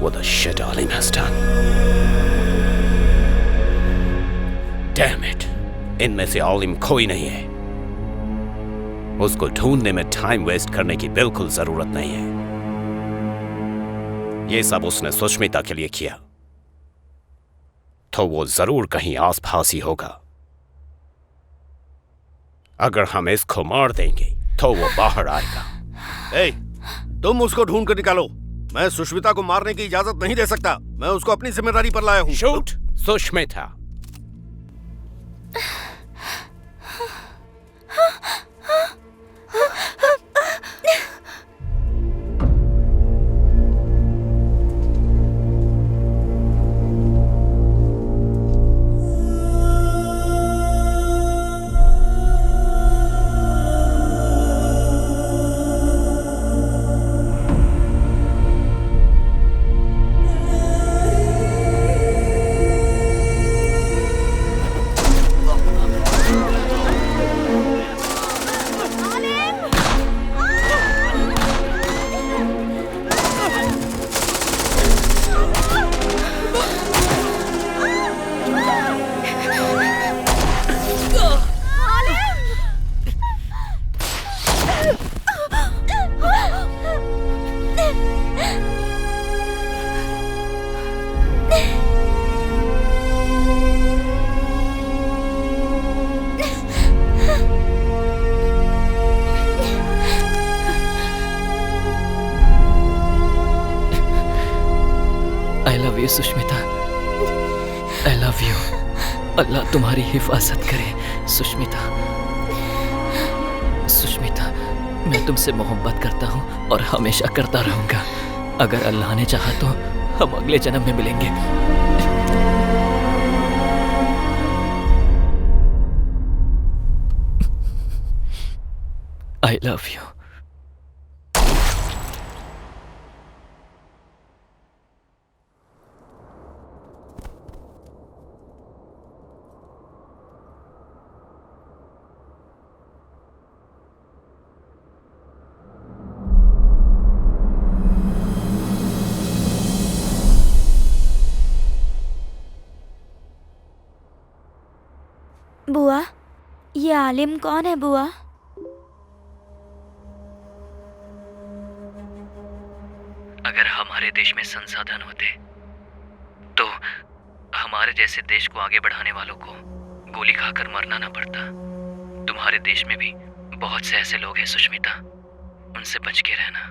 What the shit Alim has done? Damn it! इनमें से आलिम कोई नहीं है। उसको ढूंढने में टाइम वेस्ट करने की बिल्कुल जरूरत नहीं है। ये सब उसने सुष्मिता के लिए किया, तो वो जरूर कहीं आसपास ही होगा। अगर हम इसको मार देंगे तो वो बाहर आएगा। ए, तुम उसको ढूंढ कर निकालो। मैं सुष्मिता को मारने की इजाजत नहीं दे सकता। मैं उसको अपनी जिम्मेदारी पर लाया हूँ। Shoot Sushmita. You Sushmita, I love you. Allah तुम्हारी हिफाजत करे सुष्मिता। सुष्मिता, मैं तुमसे मोहब्बत करता हूँ और हमेशा करता रहूंगा। अगर अल्लाह ने चाहा तो हम अगले जन्म में मिलेंगे। आई लव यू। बुआ, ये आलिम कौन है बुआ? अगर हमारे देश में संसाधन होते तो हमारे जैसे देश को आगे बढ़ाने वालों को गोली खाकर मरना ना पड़ता। तुम्हारे देश में भी बहुत से ऐसे लोग हैं सुष्मिता, उनसे बच के रहना।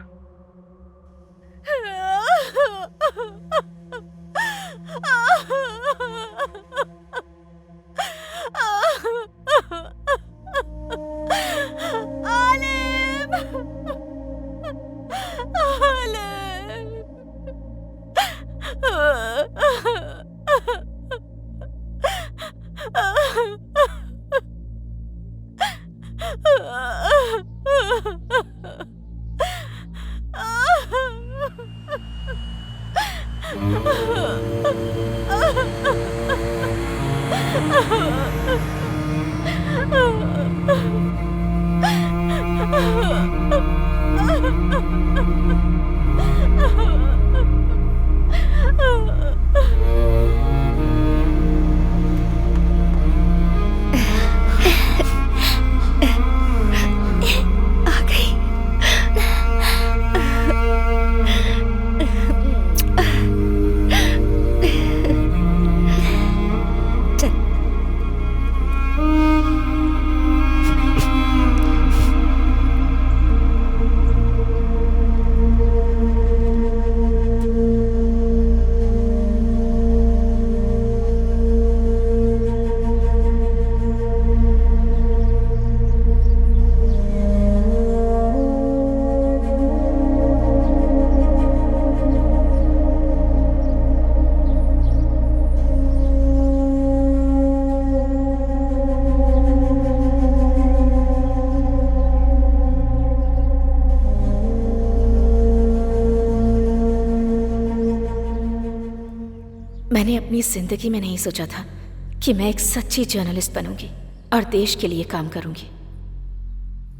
मैंने अपनी जिंदगी में नहीं सोचा था कि मैं एक सच्ची जर्नलिस्ट बनूंगी और देश के लिए काम करूंगी,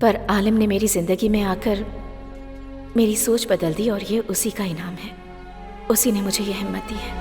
पर आलिम ने मेरी जिंदगी में आकर मेरी सोच बदल दी और ये उसी का इनाम है। उसी ने मुझे ये हिम्मत दी है।